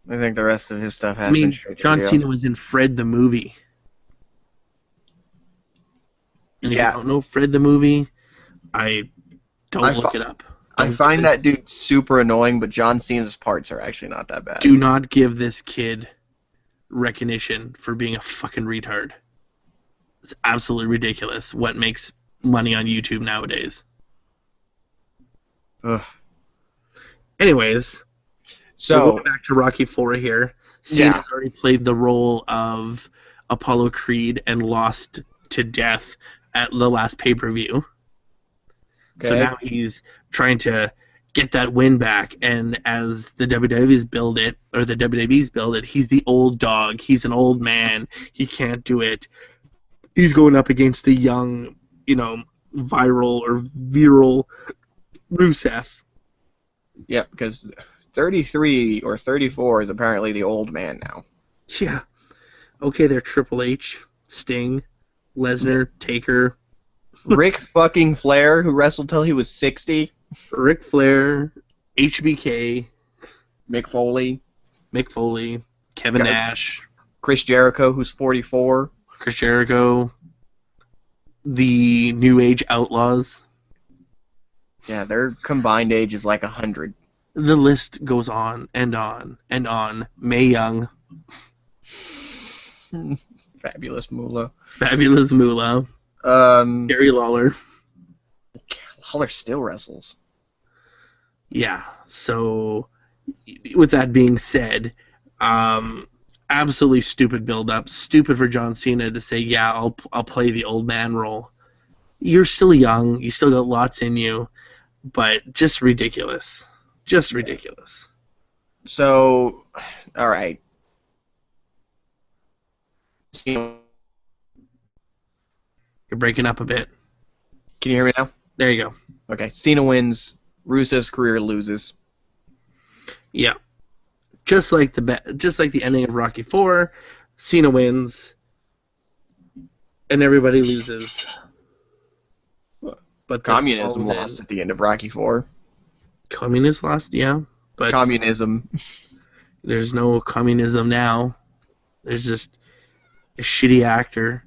I think the rest of his stuff has been straight to John video. Cena was in Fred the Movie. And if you don't know Fred the Movie, don't look it up. I find that dude super annoying, but John Cena's parts are actually not that bad. Do not give this kid recognition for being a fucking retard. It's absolutely ridiculous what makes money on YouTube nowadays. Ugh. Anyways, so we're going back to Rocky 4 here. Cena's already played the role of Apollo Creed and lost to death at the last pay-per-view. Okay. So now he's trying to get that win back, and as the WWE's build it, he's the old dog. He's an old man. He can't do it. He's going up against a young, viral Rusev. Yeah, because 33 or 34 is apparently the old man now. Yeah. Okay, they're Triple H, Sting, Lesnar, Taker. Ric fucking Flair, who wrestled till he was 60. Ric Flair, HBK. Mick Foley, Kevin Nash. Chris Jericho, who's 44. Chris Jericho. The New Age Outlaws. Yeah, their combined age is like 100. The list goes on and on and on. Mae Young. Fabulous Moolah. Jerry Lawler. Lawler still wrestles. Yeah, so with that being said, absolutely stupid build-up. Stupid for John Cena to say, yeah, I'll play the old man role. You're still young. You still got lots in you, but just ridiculous. Just ridiculous. So, all right. You're breaking up a bit. Can you hear me now? There you go. Okay, Cena wins. Rusev's career loses. Yeah. Just like the ending of Rocky 4, Cena wins, and everybody loses. But communism lost at the end of Rocky 4. Communist lost, yeah. But communism. There's no communism now. There's just a shitty actor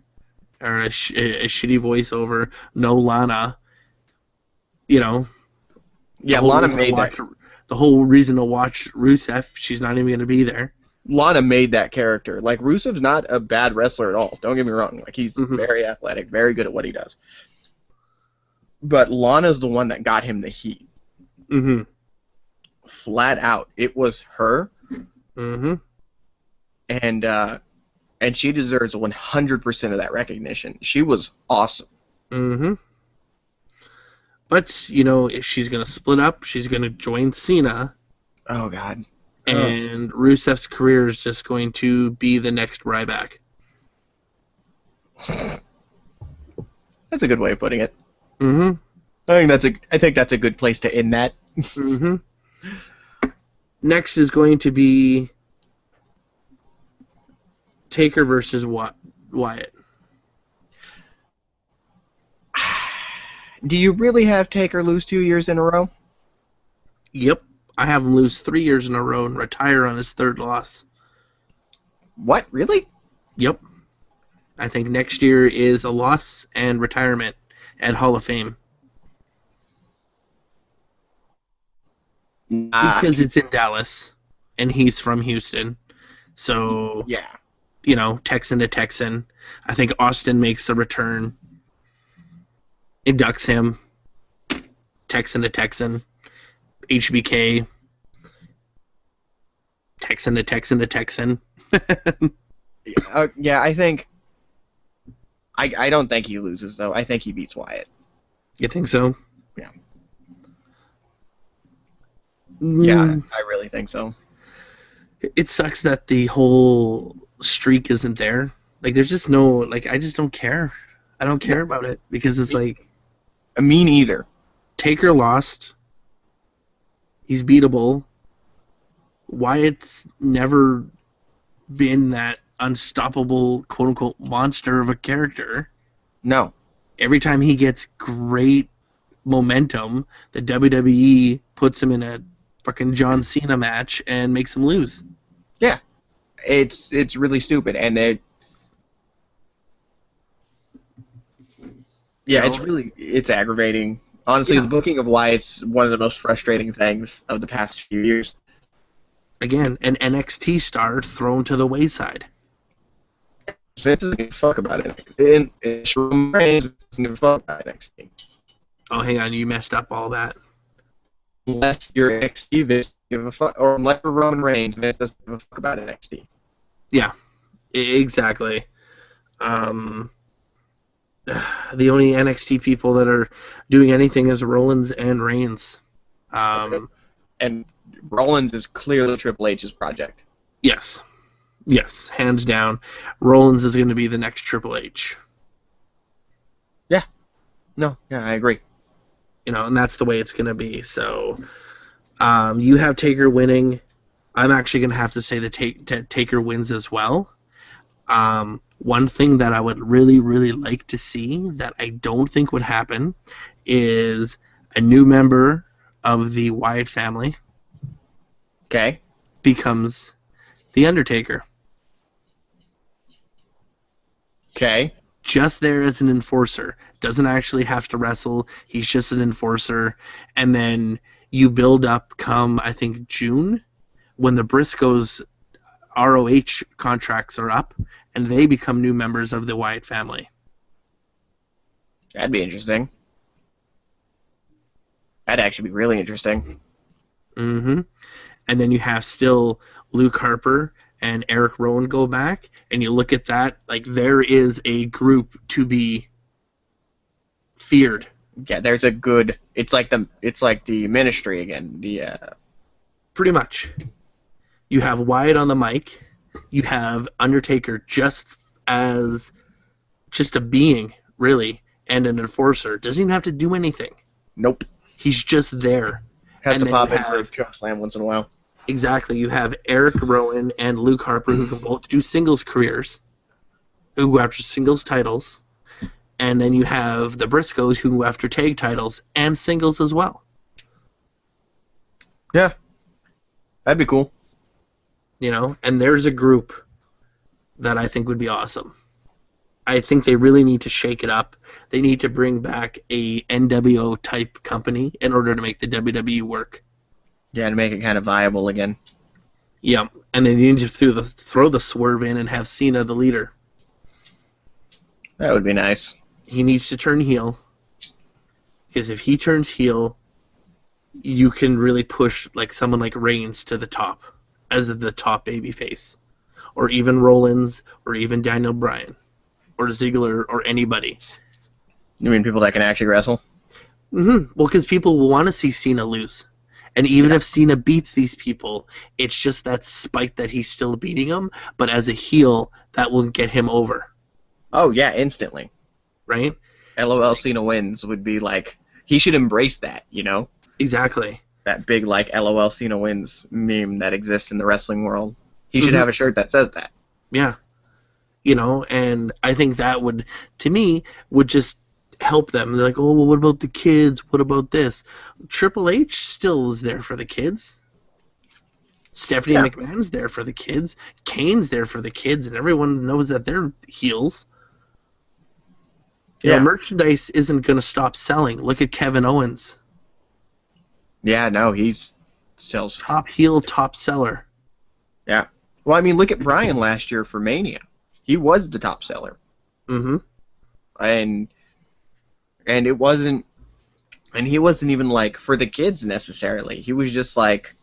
or a shitty voiceover. No Lana. Yeah, Lana made that. The whole reason to watch Rusev, she's not even going to be there. Lana made that character. Like, Rusev's not a bad wrestler at all. Don't get me wrong. Like, he's very athletic, very good at what he does. But Lana's the one that got him the heat. Mm-hmm. Flat out, it was her, Mm-hmm. and she deserves 100% of that recognition. She was awesome. Mm-hmm. But, you know, if she's going to split up, she's going to join Cena, Oh God. and Rusev's career is just going to be the next Ryback. That's a good way of putting it. Mm-hmm. I think that's a good place to end that. Mm-hmm. Next is going to be Taker versus Wyatt. Do you really have Taker lose 2 years in a row? Yep. I have him lose 3 years in a row and retire on his third loss. What? Really? Yep. I think next year is a loss and retirement and Hall of Fame. Because it's in Dallas, and he's from Houston. So, yeah. you know, Texan to Texan. I think Austin makes a return, inducts him, Texan to Texan, HBK, Texan to Texan to Texan. Yeah, I think... I don't think he loses, though. I think he beats Wyatt. You think so? Yeah. Mm. Yeah, I really think so. It sucks that the whole streak isn't there. Like, there's just no... Like, I just don't care. I don't care about it, because it's like... Me neither. Taker lost. He's beatable. Wyatt's never been that unstoppable, quote-unquote, monster of a character. No. Every time he gets great momentum, the WWE puts him in a fucking John Cena match and makes him lose. Yeah. It's really stupid, and it... Yeah, it's aggravating. Honestly, the booking of Wyatt's one of the most frustrating things of the past few years. Again, an NXT star thrown to the wayside. Vince doesn't give a fuck about it. And Roman Reigns doesn't give a fuck about NXT. Oh, hang on, you messed up all that. Unless you're NXT, Vince doesn't give a fuck. Or unless you're Roman Reigns, Vince doesn't give a fuck about NXT. Yeah, exactly. The only NXT people that are doing anything is Rollins and Reigns. And Rollins is clearly Triple H's project. Yes. Yes, hands down. Rollins is going to be the next Triple H. Yeah. No, yeah, I agree. You know, and that's the way it's going to be. So, you have Taker winning. I'm actually going to have to say that Taker wins as well. One thing that I would really, really like to see that I don't think would happen is a new member of the Wyatt family becomes The Undertaker. Okay. Just there as an enforcer. Doesn't actually have to wrestle. He's just an enforcer. And then you build up come, I think, June, when the Briscoes ROH contracts are up, and they become new members of the Wyatt family. That'd be interesting. That'd actually be really interesting. Mm-hmm. And then you have still Luke Harper and Eric Rowan go back, and you look at that, like, there is a group to be feared. Yeah, there's a good... It's like the Ministry again. Pretty much. You have Wyatt on the mic. You have Undertaker just a being, really, and an enforcer. Doesn't even have to do anything. Nope. He's just there. Has to pop in for a choke slam once in a while. Exactly. You have Eric Rowan and Luke Harper, who can both do singles careers, who go after singles titles. And then you have the Briscoes, who go after tag titles and singles as well. Yeah. That'd be cool. You know, and there's a group that I think would be awesome. I think they really need to shake it up. They need to bring back a NWO type company in order to make the WWE work. Yeah, to make it kind of viable again. Yeah, and they need to throw the swerve in and have Cena the leader. That would be nice. He needs to turn heel. Because if he turns heel, you can really push like someone like Reigns to the top as the top babyface, or even Rollins, or even Daniel Bryan, or Ziggler, or anybody. You mean people that can actually wrestle? Well, because people will want to see Cena lose. And even if Cena beats these people, it's just that spite that he's still beating them, but as a heel, that will get him over. Oh, yeah, instantly. Right? LOL Cena wins would be like, he should embrace that, you know? Exactly. That big, like, LOL Cena wins meme that exists in the wrestling world. He should have a shirt that says that. Yeah. You know, and I think that would, to me, would just help them. They're like, oh, well, what about the kids? What about this? Triple H still is there for the kids. Stephanie McMahon's there for the kids. Kane's there for the kids, and everyone knows that they're heels. You know, merchandise isn't going to stop selling. Look at Kevin Owens. Yeah, no, he's sells top heel, top seller. Yeah. Well, I mean, look at Bryan last year for Mania. He was the top seller. Mm-hmm. And it wasn't, and he wasn't even like for the kids necessarily. He was just like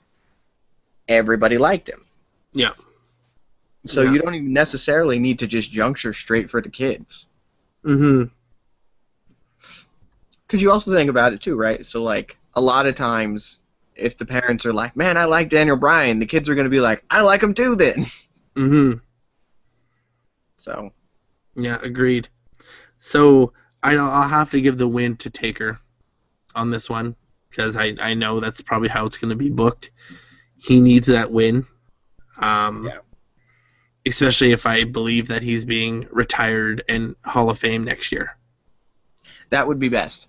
everybody liked him. Yeah. So you don't even necessarily need to just juncture straight for the kids. Mm-hmm. Because you also think about it too, right? So like a lot of times, if the parents are like, "Man, I like Daniel Bryan," the kids are going to be like, "I like him too," then. Mm-hmm. So. Yeah, agreed. So I'll have to give the win to Taker on this one because I know that's probably how it's going to be booked. He needs that win. Especially if I believe that he's being retired and Hall of Fame next year. That would be best.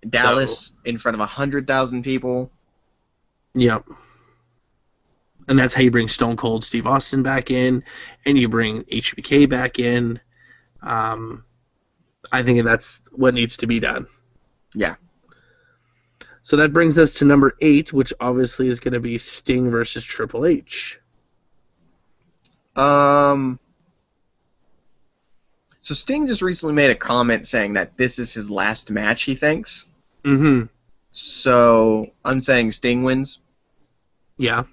Dallas in front of 100,000 people. Yep. And that's how you bring Stone Cold Steve Austin back in, and you bring HBK back in. I think that's what needs to be done. Yeah. So that brings us to number 8, which obviously is going to be Sting versus Triple H. So Sting just recently made a comment saying that this is his last match, he thinks. Mm-hmm. So I'm saying Sting wins. Yeah.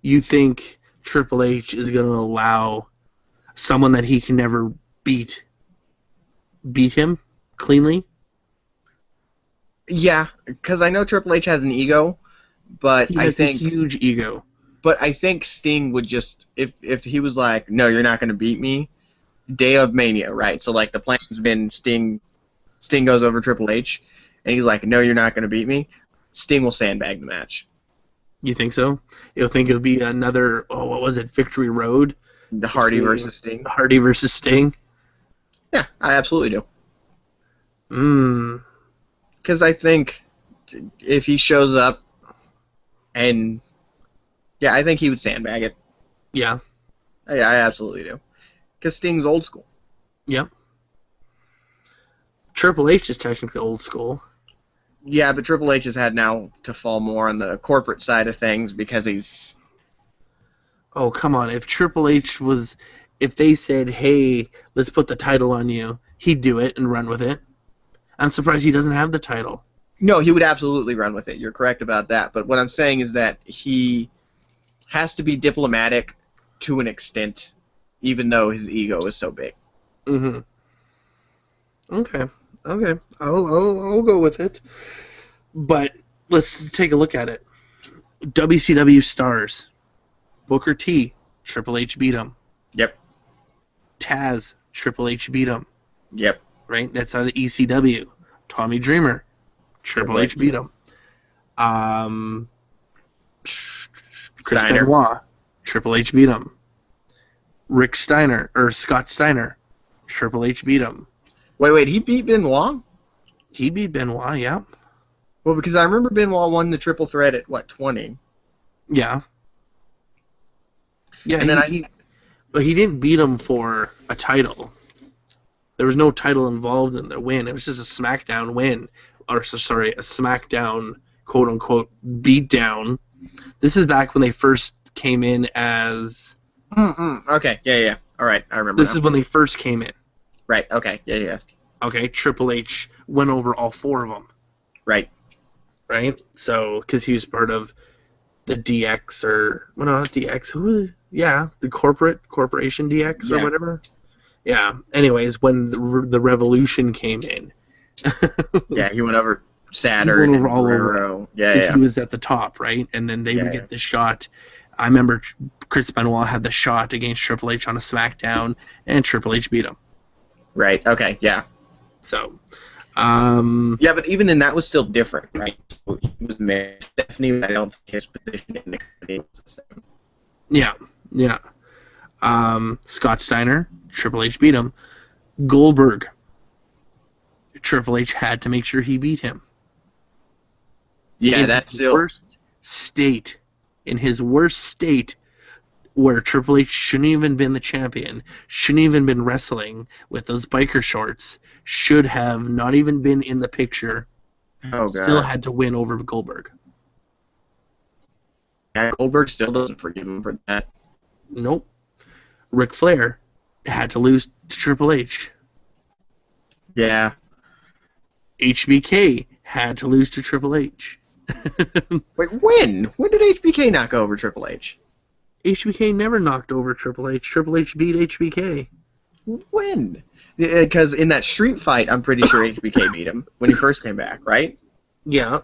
You think Triple H is going to allow someone that he can never beat him cleanly? Yeah, because I know Triple H has an ego, but he has a huge ego. But I think Sting would just, if he was like, no, you're not going to beat me, day of Mania, right? So like the plan's been Sting goes over Triple H, and he's like, no, you're not going to beat me. Sting will sandbag the match. You think so? You'll think it'll be another, what was it, Victory Road? The Hardy versus Sting. Hardy versus Sting? Yeah, I absolutely do. Because I think if he shows up and... Yeah, I think he would sandbag it. Yeah. I absolutely do. Because Sting's old school. Yep. Triple H is technically old school. Yeah, but Triple H has had now to fall more on the corporate side of things because he's... Oh, come on. If Triple H was... If they said, hey, let's put the title on you, he'd do it and run with it. I'm surprised he doesn't have the title. No, he would absolutely run with it. You're correct about that. But what I'm saying is that he has to be diplomatic to an extent, even though his ego is so big. Mm-hmm. Okay. I'll go with it. But let's take a look at it. WCW stars. Booker T. Triple H beat him. Yep. Taz. Triple H beat him. Yep. Right? That's out of ECW. Tommy Dreamer. Triple H beat him. Chris Benoit. Triple H beat him. Scott Steiner. Triple H beat him. Wait, he beat Benoit? He beat Benoit, yeah. Well, because I remember Benoit won the triple threat at, 20? Yeah. Yeah, and then but he didn't beat him for a title. There was no title involved in the win. It was just a SmackDown win. A SmackDown, quote-unquote, beatdown. This is back when they first came in as... Okay, yeah. All right, I remember This is when they first came in. Right, okay, yeah. Okay, Triple H went over all 4 of them. Right. right? So, because he was part of the DX well, no, not DX. The corporation DX or whatever. Yeah. Anyways, when the Revolution came in, Yeah, he went over Saturn and Guerrero. Because he was at the top, right? And then they would get the shot. I remember Chris Benoit had the shot against Triple H on a SmackDown, and Triple H beat him. Right. Okay. Yeah. So. Yeah, but even then, that was still different, right? So he was married. Stephanie, I don't think his position in the company was the same. Yeah. Scott Steiner, Triple H beat him. Goldberg, Triple H had to make sure he beat him. Yeah, that's still in his worst state, where Triple H shouldn't even been the champion, shouldn't even been wrestling with those biker shorts, should have not even been in the picture. Oh, God. Still had to win over Goldberg. Yeah, Goldberg still doesn't forgive him for that. Nope. Ric Flair had to lose to Triple H. Yeah. HBK had to lose to Triple H. Wait, when? When did HBK knock over Triple H? HBK never knocked over Triple H. Triple H beat HBK. When? Because in that street fight, I'm pretty sure HBK beat him when he first came back, right? Yeah.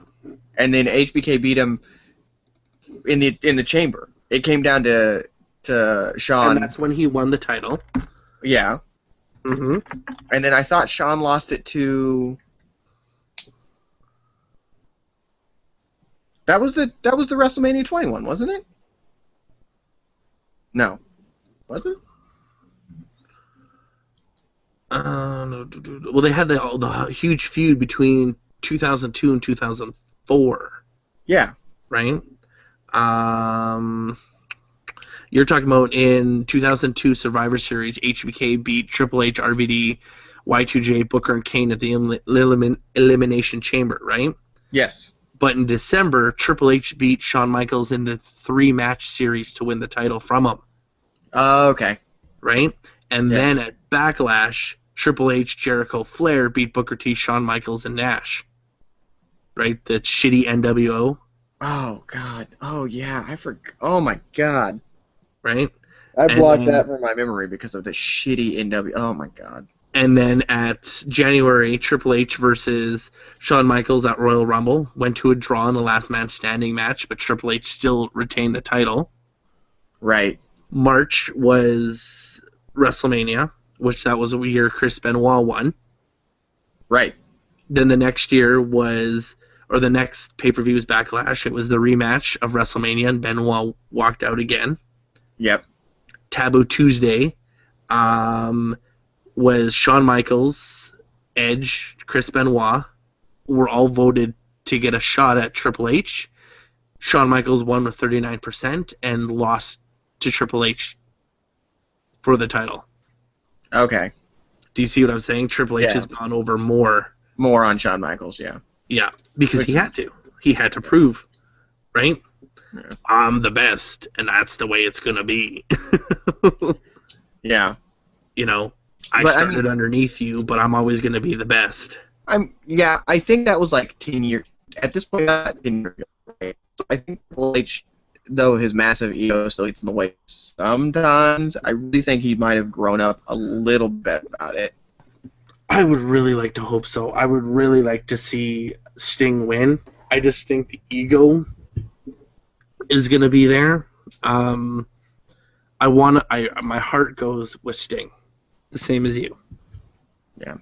And then HBK beat him in the chamber. It came down to Shawn. And that's when he won the title. Yeah. Mm-hmm. And then I thought Shawn lost it to. That was the WrestleMania 21, wasn't it? No. Was it? Well, they had the huge feud between 2002 and 2004. Yeah. Right? You're talking about in 2002 Survivor Series, HBK beat Triple H, RVD, Y2J, Booker, and Kane at the Elimination Chamber, right? Yes. But in December, Triple H beat Shawn Michaels in the 3-match series to win the title from him. Okay. Right? And then at Backlash, Triple H, Jericho, Flair beat Booker T, Shawn Michaels, and Nash. Right? The shitty NWO. Oh, God. Oh, yeah. I forgot. Oh, my God. Right? I blocked that from my memory because of the shitty NWO. Oh, my God. And then at January, Triple H versus Shawn Michaels at Royal Rumble went to a draw in a last man standing match, but Triple H still retained the title. Right. March was WrestleMania, which that was a year Chris Benoit won. Right. Then the next year was, or the next pay-per-view was Backlash. It was the rematch of WrestleMania, and Benoit walked out again. Yep. Taboo Tuesday was Shawn Michaels, Edge, Chris Benoit were all voted to get a shot at Triple H. Shawn Michaels won with 39% and lost to Triple H for the title. Okay. Do you see what I'm saying? Triple H has gone over more. More on Shawn Michaels, yeah. Yeah, because he had to. He had to prove, right? Yeah. I'm the best, and that's the way it's going to be. Yeah. You know, I started underneath you, but I'm always going to be the best. I think that was like 10 years. At this point, not 10 years ago, right? So I think Triple H, though his massive ego still gets in the way sometimes, I really think he might have grown up a little bit about it. I would really like to hope so. I would really like to see Sting win. I just think the ego is going to be there. My heart goes with Sting, the same as you. Yeah.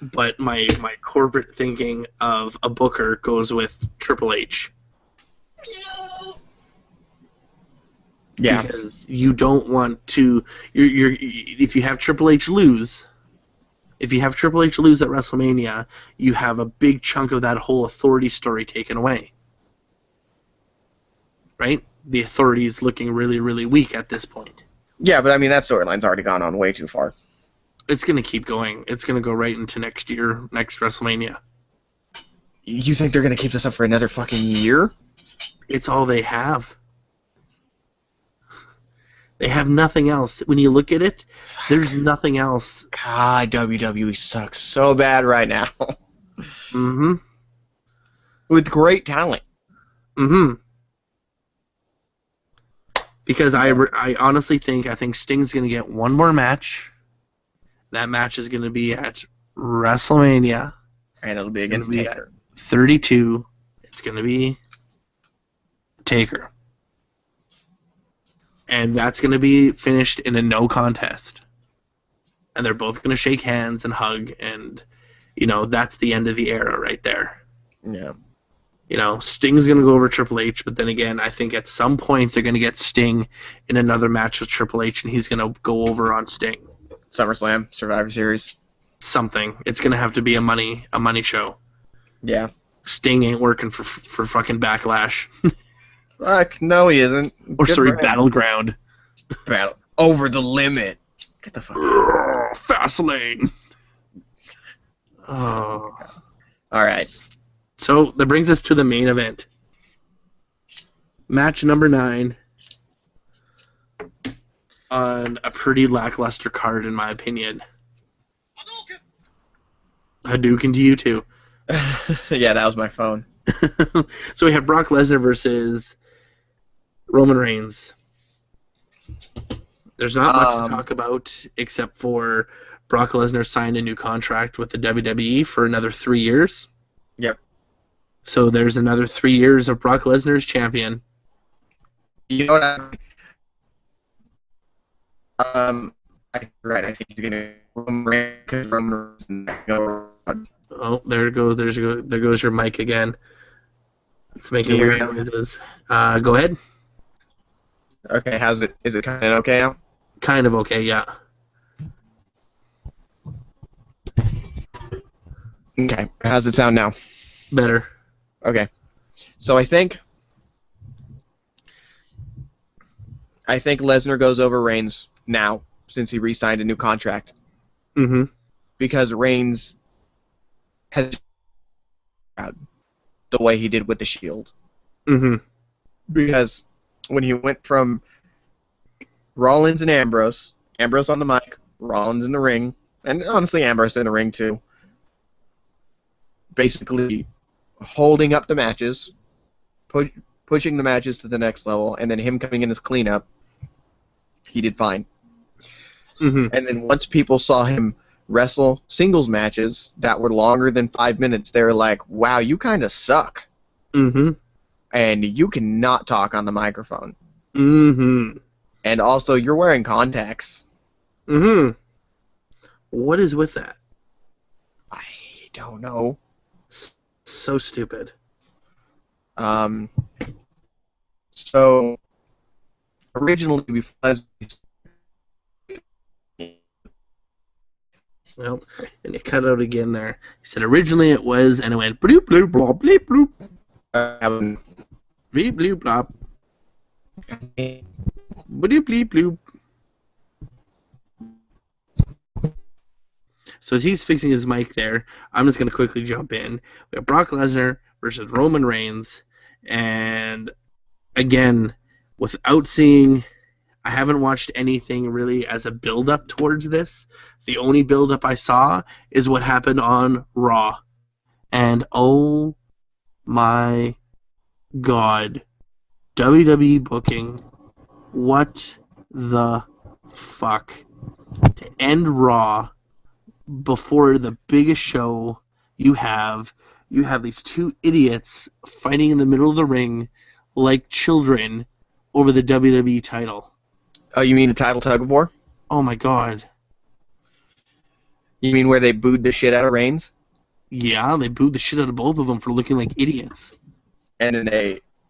But my corporate thinking of a booker goes with Triple H. Yeah. Because you don't want to. If you have Triple H lose. If you have Triple H lose at WrestleMania, you have a big chunk of that whole authority story taken away. Right? The authority is looking really, really weak at this point. Yeah, but I mean, that storyline's already gone on way too far. It's going to keep going. It's going to go right into next year, next WrestleMania. You think they're going to keep this up for another fucking year? It's all they have. They have nothing else. When you look at it, there's nothing else. God, WWE sucks so bad right now. Mm-hmm. with great talent. Mm-hmm. Because I honestly think Sting's going to get one more match. That match is going to be at WrestleMania. And it'll be against Taker. 32. It's going to be Taker. And that's going to be finished in a no contest. And they're both going to shake hands and hug, and, that's the end of the era right there. Yeah. Sting's going to go over Triple H, but then again, I think at some point they're going to get Sting in another match with Triple H, and he's going to go over on Sting. SummerSlam, Survivor Series. Something. It's going to have to be a money show. Yeah. Sting ain't working for fucking Backlash. Fuck, no he isn't. Or Battleground. Battle. Over the limit. Get the fuck out. Fastlane. Oh. Alright. So that brings us to the main event. Match number 9 on a pretty lackluster card, in my opinion. Hadouken to you, too. Yeah, that was my phone. So we have Brock Lesnar versus Roman Reigns. There's not much to talk about except for Brock Lesnar signed a new contract with the WWE for another 3 years. Yep. So there's another 3 years of Brock Lesnar as champion. You know what? I think he's gonna Oh, there goes your mic again. It's making weird noises. Go ahead. Okay, is it kind of okay now? Kind of okay, yeah. Okay, how's it sound now? Better. Okay, so I think Lesnar goes over Reigns now since he re-signed a new contract. Mm-hmm. Because Reigns has the way he did with the Shield. Mm-hmm. Because when he went from Rollins and Ambrose on the mic, Rollins in the ring, and honestly Ambrose in the ring too, basically holding up the matches, pushing the matches to the next level, and then him coming in as cleanup, he did fine. Mm-hmm. And then once people saw him wrestle singles matches that were longer than 5 minutes, they were like, wow, you kind of suck. Mm-hmm. And you cannot talk on the microphone. Mm-hmm. And also, you're wearing contacts. Mm-hmm. What is with that? I don't know. So stupid. So, originally, Well, and you cut out again there. He said originally it was, and it went bloop bloop blop bleep bloop. Bleep bloop blop. Bloop bleep bloop. So as he's fixing his mic there, I'm just going to quickly jump in. We have Brock Lesnar versus Roman Reigns, and again, without seeing, I haven't watched anything really as a build-up towards this. The only build-up I saw is what happened on Raw. And oh my god. WWE booking. What the fuck? To end Raw before the biggest show you have these two idiots fighting in the middle of the ring like children over the WWE title. Oh, you mean the title tug of war? Oh my god. You mean where they booed the shit out of Reigns? Yeah, they booed the shit out of both of them for looking like idiots. And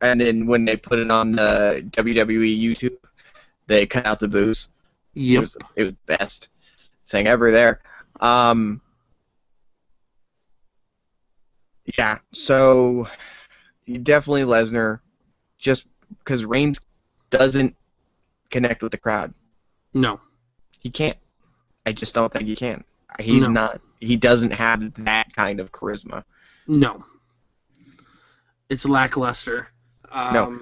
then when they put it on the WWE YouTube, they cut out the boos. Yep. It was the best thing ever there. Yeah, so definitely Lesnar, just because Reigns doesn't connect with the crowd. No. He can't. I just don't think he can. He's not. He doesn't have that kind of charisma. No. It's lackluster. No.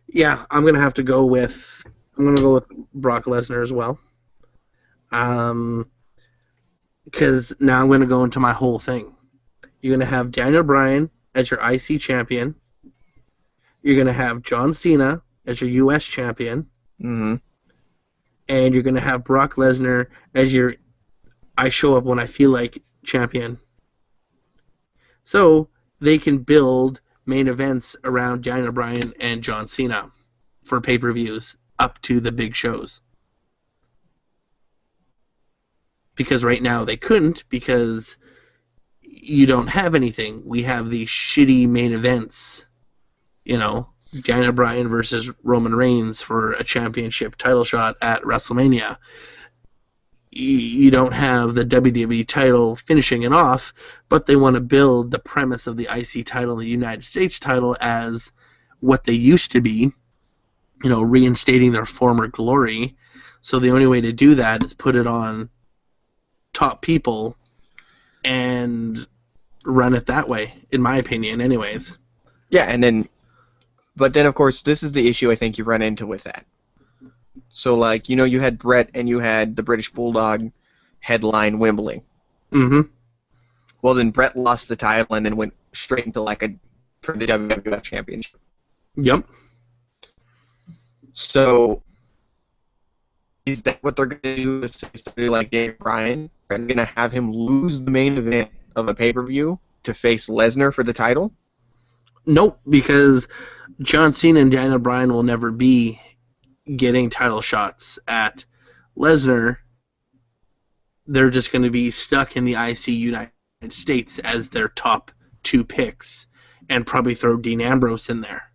Yeah, I'm gonna have to go with. I'm gonna go with Brock Lesnar as well. Because now I'm gonna go into my whole thing. You're gonna have Daniel Bryan as your IC champion. You're going to have John Cena as your US champion. Mm-hmm. And you're going to have Brock Lesnar as your I show up when I feel like champion. So they can build main events around Daniel Bryan and John Cena for pay-per-views up to the big shows. Because right now they couldn't, because you don't have anything. We have these shitty main events. Daniel Bryan versus Roman Reigns for a championship title shot at WrestleMania. You don't have the WWE title finishing it off, but they want to build the premise of the IC title and the United States title as what they used to be, reinstating their former glory. So the only way to do that is put it on top people and run it that way, in my opinion, anyways. Yeah, but then, of course, this is the issue I think you run into with that. So, you had Brett and you had the British Bulldog headline Wimbledon. Mm-hmm. Well, then Brett lost the title and then went straight into, for the WWF Championship. Yep. So, is that what they're going to do? Is somebody like Daniel Bryan? Are they going to have him lose the main event of a pay-per-view to face Lesnar for the title? Nope, because John Cena and Daniel Bryan will never be getting title shots at Lesnar. They're just going to be stuck in the IC United States as their top two picks, and probably throw Dean Ambrose in there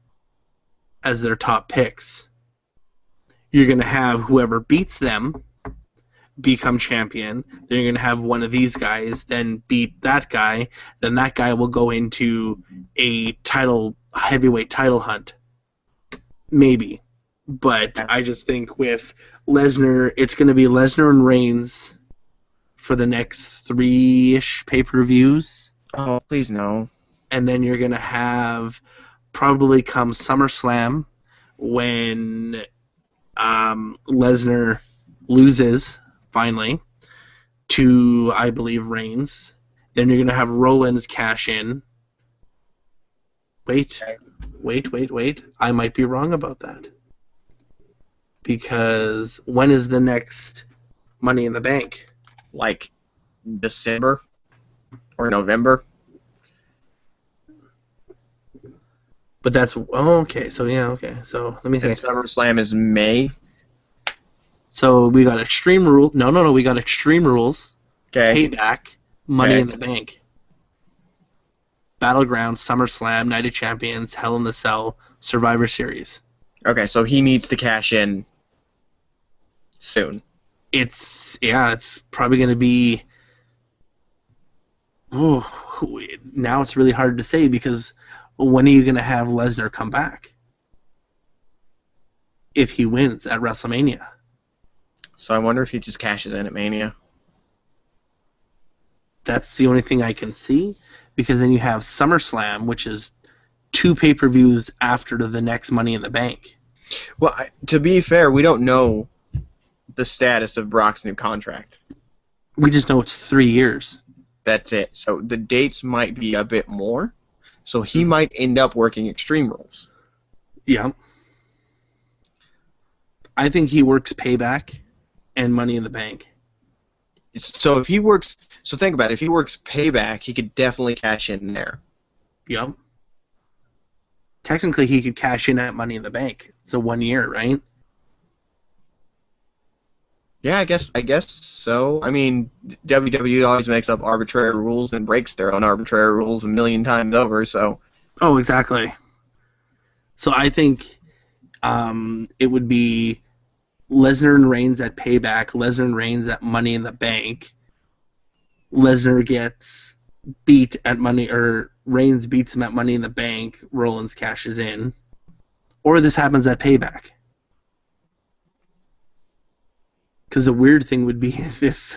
as their top picks. You're going to have whoever beats them become champion. Then you're going to have one of these guys then beat that guy. Then that guy will go into a heavyweight title hunt. Maybe. But I just think with Lesnar, it's going to be Lesnar and Reigns for the next 3-ish pay-per-views. Oh, please no. And then you're going to have probably come SummerSlam when Lesnar loses, finally, to, I believe, Reigns. Then you're going to have Rollins cash in. Wait. I might be wrong about that. Because when is the next Money in the Bank? December or November? But that's... Oh, okay. So, yeah, okay. So, let me think. SummerSlam is May. So, we got Extreme Rules. No. We got Extreme Rules. Okay. Payback. Money in the Bank. Battleground, SummerSlam, Night of Champions, Hell in the Cell, Survivor Series. Okay, so he needs to cash in soon. It's probably going to be... Ooh, now it's really hard to say, because when are you going to have Lesnar come back? If he wins at WrestleMania. So I wonder if he just cashes in at Mania. That's the only thing I can see, because then you have SummerSlam, which is 2 pay-per-views after the next Money in the Bank. Well, to be fair, we don't know the status of Brock's new contract. We just know it's 3 years. That's it. So the dates might be a bit more. So he might end up working Extreme Rules. Yeah. I think he works Payback and Money in the Bank. So if he works... So think about it. If he works Payback, he could definitely cash in there. Yep. Technically, he could cash in at Money in the Bank. So 1 year, right? Yeah, I guess so. I mean, WWE always makes up arbitrary rules and breaks their own arbitrary rules a million times over, so... Oh, exactly. So I think it would be Lesnar and Reigns at Payback, Lesnar and Reigns at Money in the Bank. Lesnar gets beat at Money, or Reigns beats him at Money in the Bank, Rollins cashes in. Or this happens at Payback. Because the weird thing would be if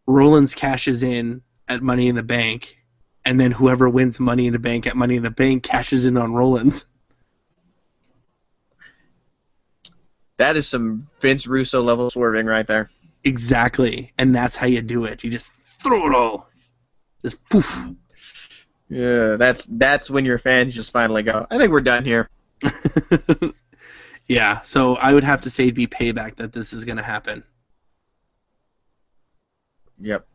Rollins cashes in at Money in the Bank, and then whoever wins Money in the Bank at Money in the Bank cashes in on Rollins. That is some Vince Russo level swerving right there. Exactly. And that's how you do it. You just throw it all. Just poof. Yeah, that's when your fans just finally go, I think we're done here. Yeah, so I would have to say it'd be Payback that this is going to happen. Yep.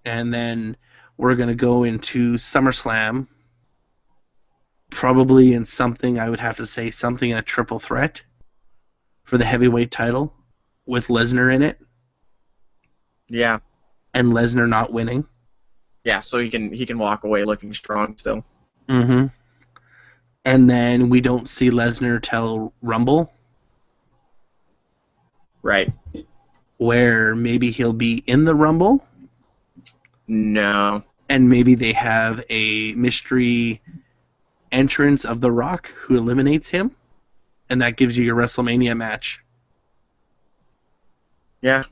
And then we're going to go into SummerSlam, probably in something, I would have to say, something in a triple threat for the heavyweight title with Lesnar in it. Yeah. And Lesnar not winning. Yeah, so he can walk away looking strong still. Mm-hmm. And then we don't see Lesnar till Rumble. Right. Where maybe he'll be in the Rumble. No. And maybe they have a mystery entrance of The Rock who eliminates him. And that gives you your WrestleMania match. Yeah.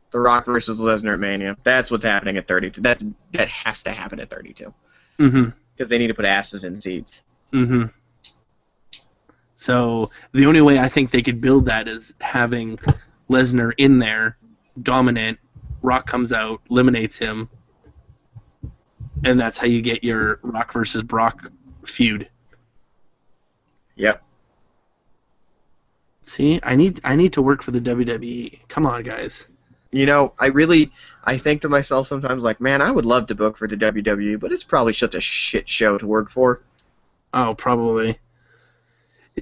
The Rock versus Lesnar at Mania. That's what's happening at 32. That has to happen at 32. Mm-hmm. Because they need to put asses in seats. Mm-hmm. So the only way I think they could build that is having Lesnar in there, dominant, Rock comes out, eliminates him, and that's how you get your Rock versus Brock feud. Yep. See, I need to work for the WWE. Come on, guys. You know, I think to myself sometimes, like, man, I would love to book for the WWE, but it's probably such a shit show to work for. Oh, probably.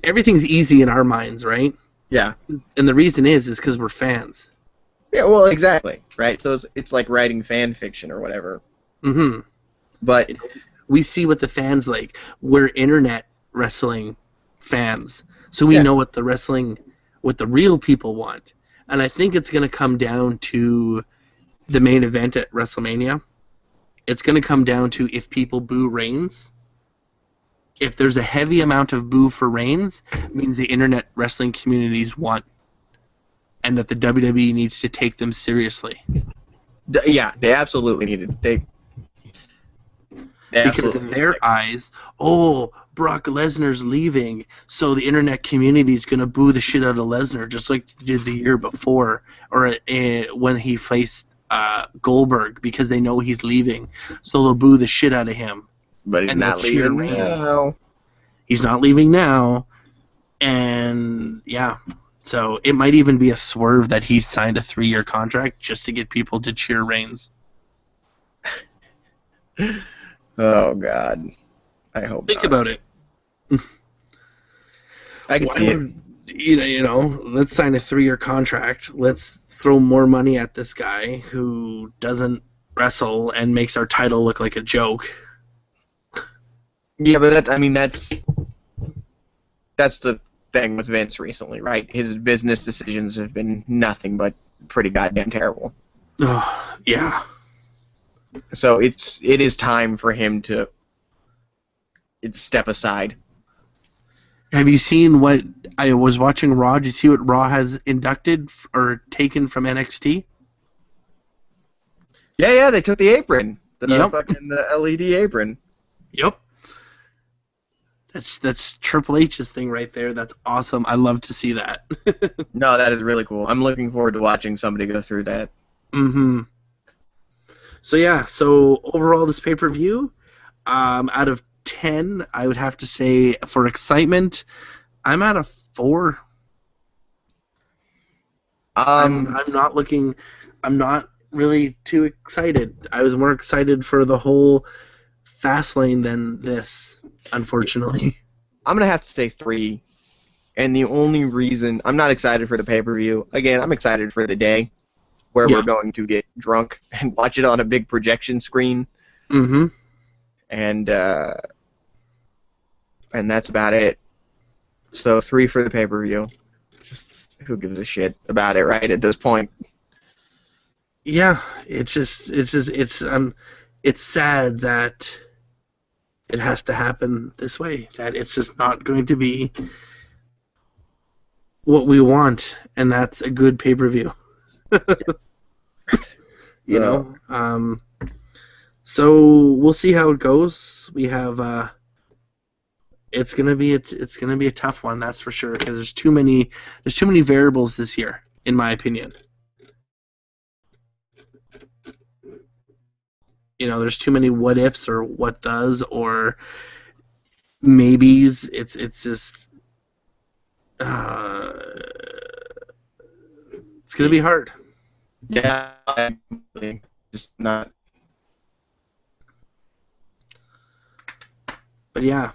Everything's easy in our minds, right? Yeah. And the reason is because we're fans. Yeah, well, exactly, right? So it's like writing fan fiction or whatever. Mm-hmm. But we see what the fans like. We're internet wrestling fans, so we know what the real people want. And I think it's going to come down to the main event at WrestleMania. It's going to come down to if people boo Reigns. If there's a heavy amount of boo for Reigns, it means the internet wrestling communities won. And that the WWE needs to take them seriously. Yeah, they absolutely need it. Because in their eyes, Brock Lesnar's leaving, so the internet community is going to boo the shit out of Lesnar, just like they did the year before, or when he faced Goldberg, because they know he's leaving, so they'll boo the shit out of him. But he's not leaving now. He's not leaving now, and yeah, so it might even be a swerve that he signed a 3-year contract just to get people to cheer Reigns. Oh, God. I hope Think not. about it. I can see it. You know, let's sign a 3-year contract. Let's throw more money at this guy who doesn't wrestle and makes our title look like a joke. Yeah, but that's the thing with Vince recently, right? His business decisions have been nothing but pretty goddamn terrible. Oh, yeah. So it is time for him to step aside. Have you seen what I was watching Raw? Did you see what Raw has inducted or taken from NXT? Yeah, they took the apron. Yep. The LED apron. Yep. That's Triple H's thing right there. That's awesome. I love to see that. No, that is really cool. I'm looking forward to watching somebody go through that. Mm-hmm. So yeah, so overall this pay-per-view, out of 10, I would have to say for excitement, I'm at a 4. I'm not really too excited. I was more excited for the whole Fastlane than this, unfortunately. I'm going to have to say 3. And the only reason I'm not excited for the pay-per-view, again, I'm excited for the day where we're going to get drunk and watch it on a big projection screen. Mm-hmm. And that's about it. So 3 for the pay-per-view. Just who gives a shit about it, right, at this point? Yeah, it's sad that it has to happen this way. That it's just not going to be what we want, and that's a good pay-per-view. You know, so we'll see how it goes. We have it's gonna be a tough one, that's for sure, because there's too many variables this year, in my opinion. there's too many what ifs or what does or maybes. It's just it's gonna be hard. Yeah, just not. But yeah,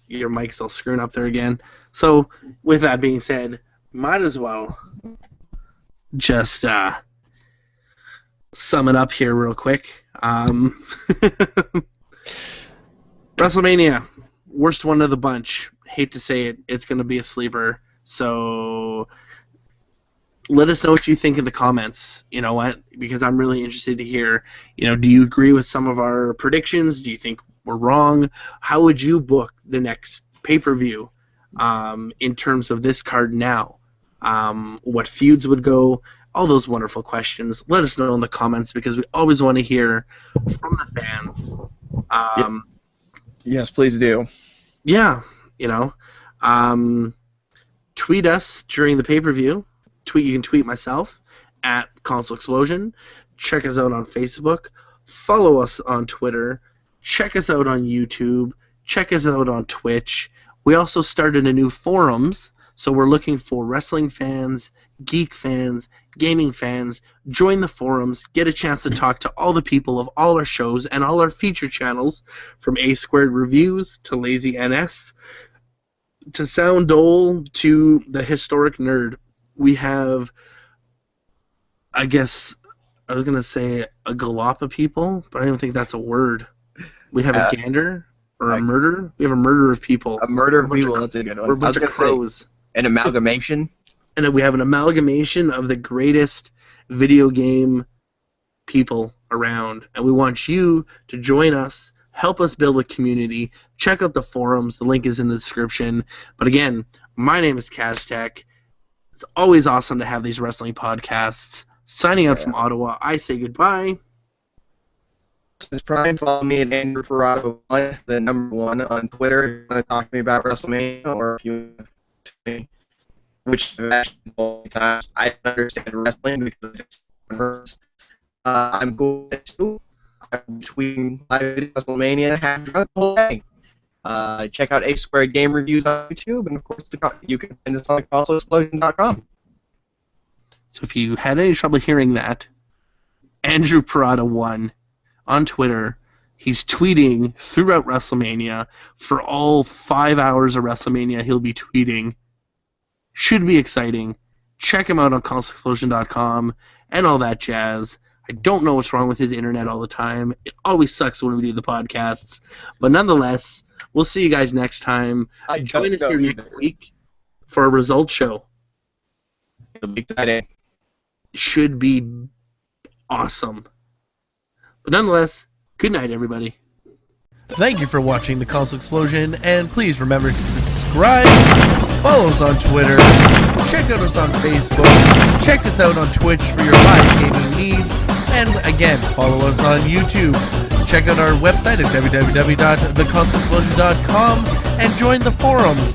your mic's all screwing up there again. So with that being said, might as well just sum it up here real quick. WrestleMania, worst one of the bunch. Hate to say it, it's going to be a sleeper. So let us know what you think in the comments. You know what? Because I'm really interested to hear, do you agree with some of our predictions? Do you think we're wrong? How would you book the next pay-per-view in terms of this card now? What feuds would go? All those wonderful questions. Let us know in the comments because we always want to hear from the fans. Yes, please do. Yeah, tweet us during the pay-per-view. You can tweet myself at Console Xplosion. Check us out on Facebook. Follow us on Twitter. Check us out on YouTube. Check us out on Twitch. We also started a new forums, so we're looking for wrestling fans, geek fans, gaming fans. Join the forums. Get a chance to talk to all the people of all our shows and all our feature channels, from A Squared Reviews to Lazy NS to Sound Dole to the Historic Nerd. We have, I guess, I was going to say a galop of people, but I don't think that's a word. We have a gander or a murder. We have a murder of people. A murder of people, that's a good one. We're a bunch of crows. An amalgamation. And then we have an amalgamation of the greatest video game people around. And we want you to join us, help us build a community. Check out the forums. The link is in the description. But again, my name is Kaztech. It's always awesome to have these wrestling podcasts. Signing out from Ottawa, I say goodbye. This is Brian. Follow me at Andrew Ferrado 1, the number 1 on Twitter. If you want to talk to me about WrestleMania, or if you want to tell me which match times I understand wrestling because it's I'm cool too. I'm tweeting live at WrestleMania. Have drunk the whole day. Check out A Squared Game Reviews on YouTube, and of course you can find us on ConsoleXplosion.com. So if you had any trouble hearing that, Andrew Parada 1 on Twitter, he's tweeting throughout WrestleMania. For all 5 hours of WrestleMania, he'll be tweeting. Should be exciting. Check him out on ConsoleXplosion.com and all that jazz. I don't know what's wrong with his internet all the time. It always sucks when we do the podcasts. But nonetheless, we'll see you guys next time. Join us here next week for a results show. It'll be exciting. Should be awesome. But nonetheless, good night, everybody. Thank you for watching the Console Explosion, and please remember to subscribe, follow us on Twitter, check out us on Facebook, check us out on Twitch for your live gaming needs, and again, follow us on YouTube. Check out our website at www.theconsoleexplosion.com and join the forums.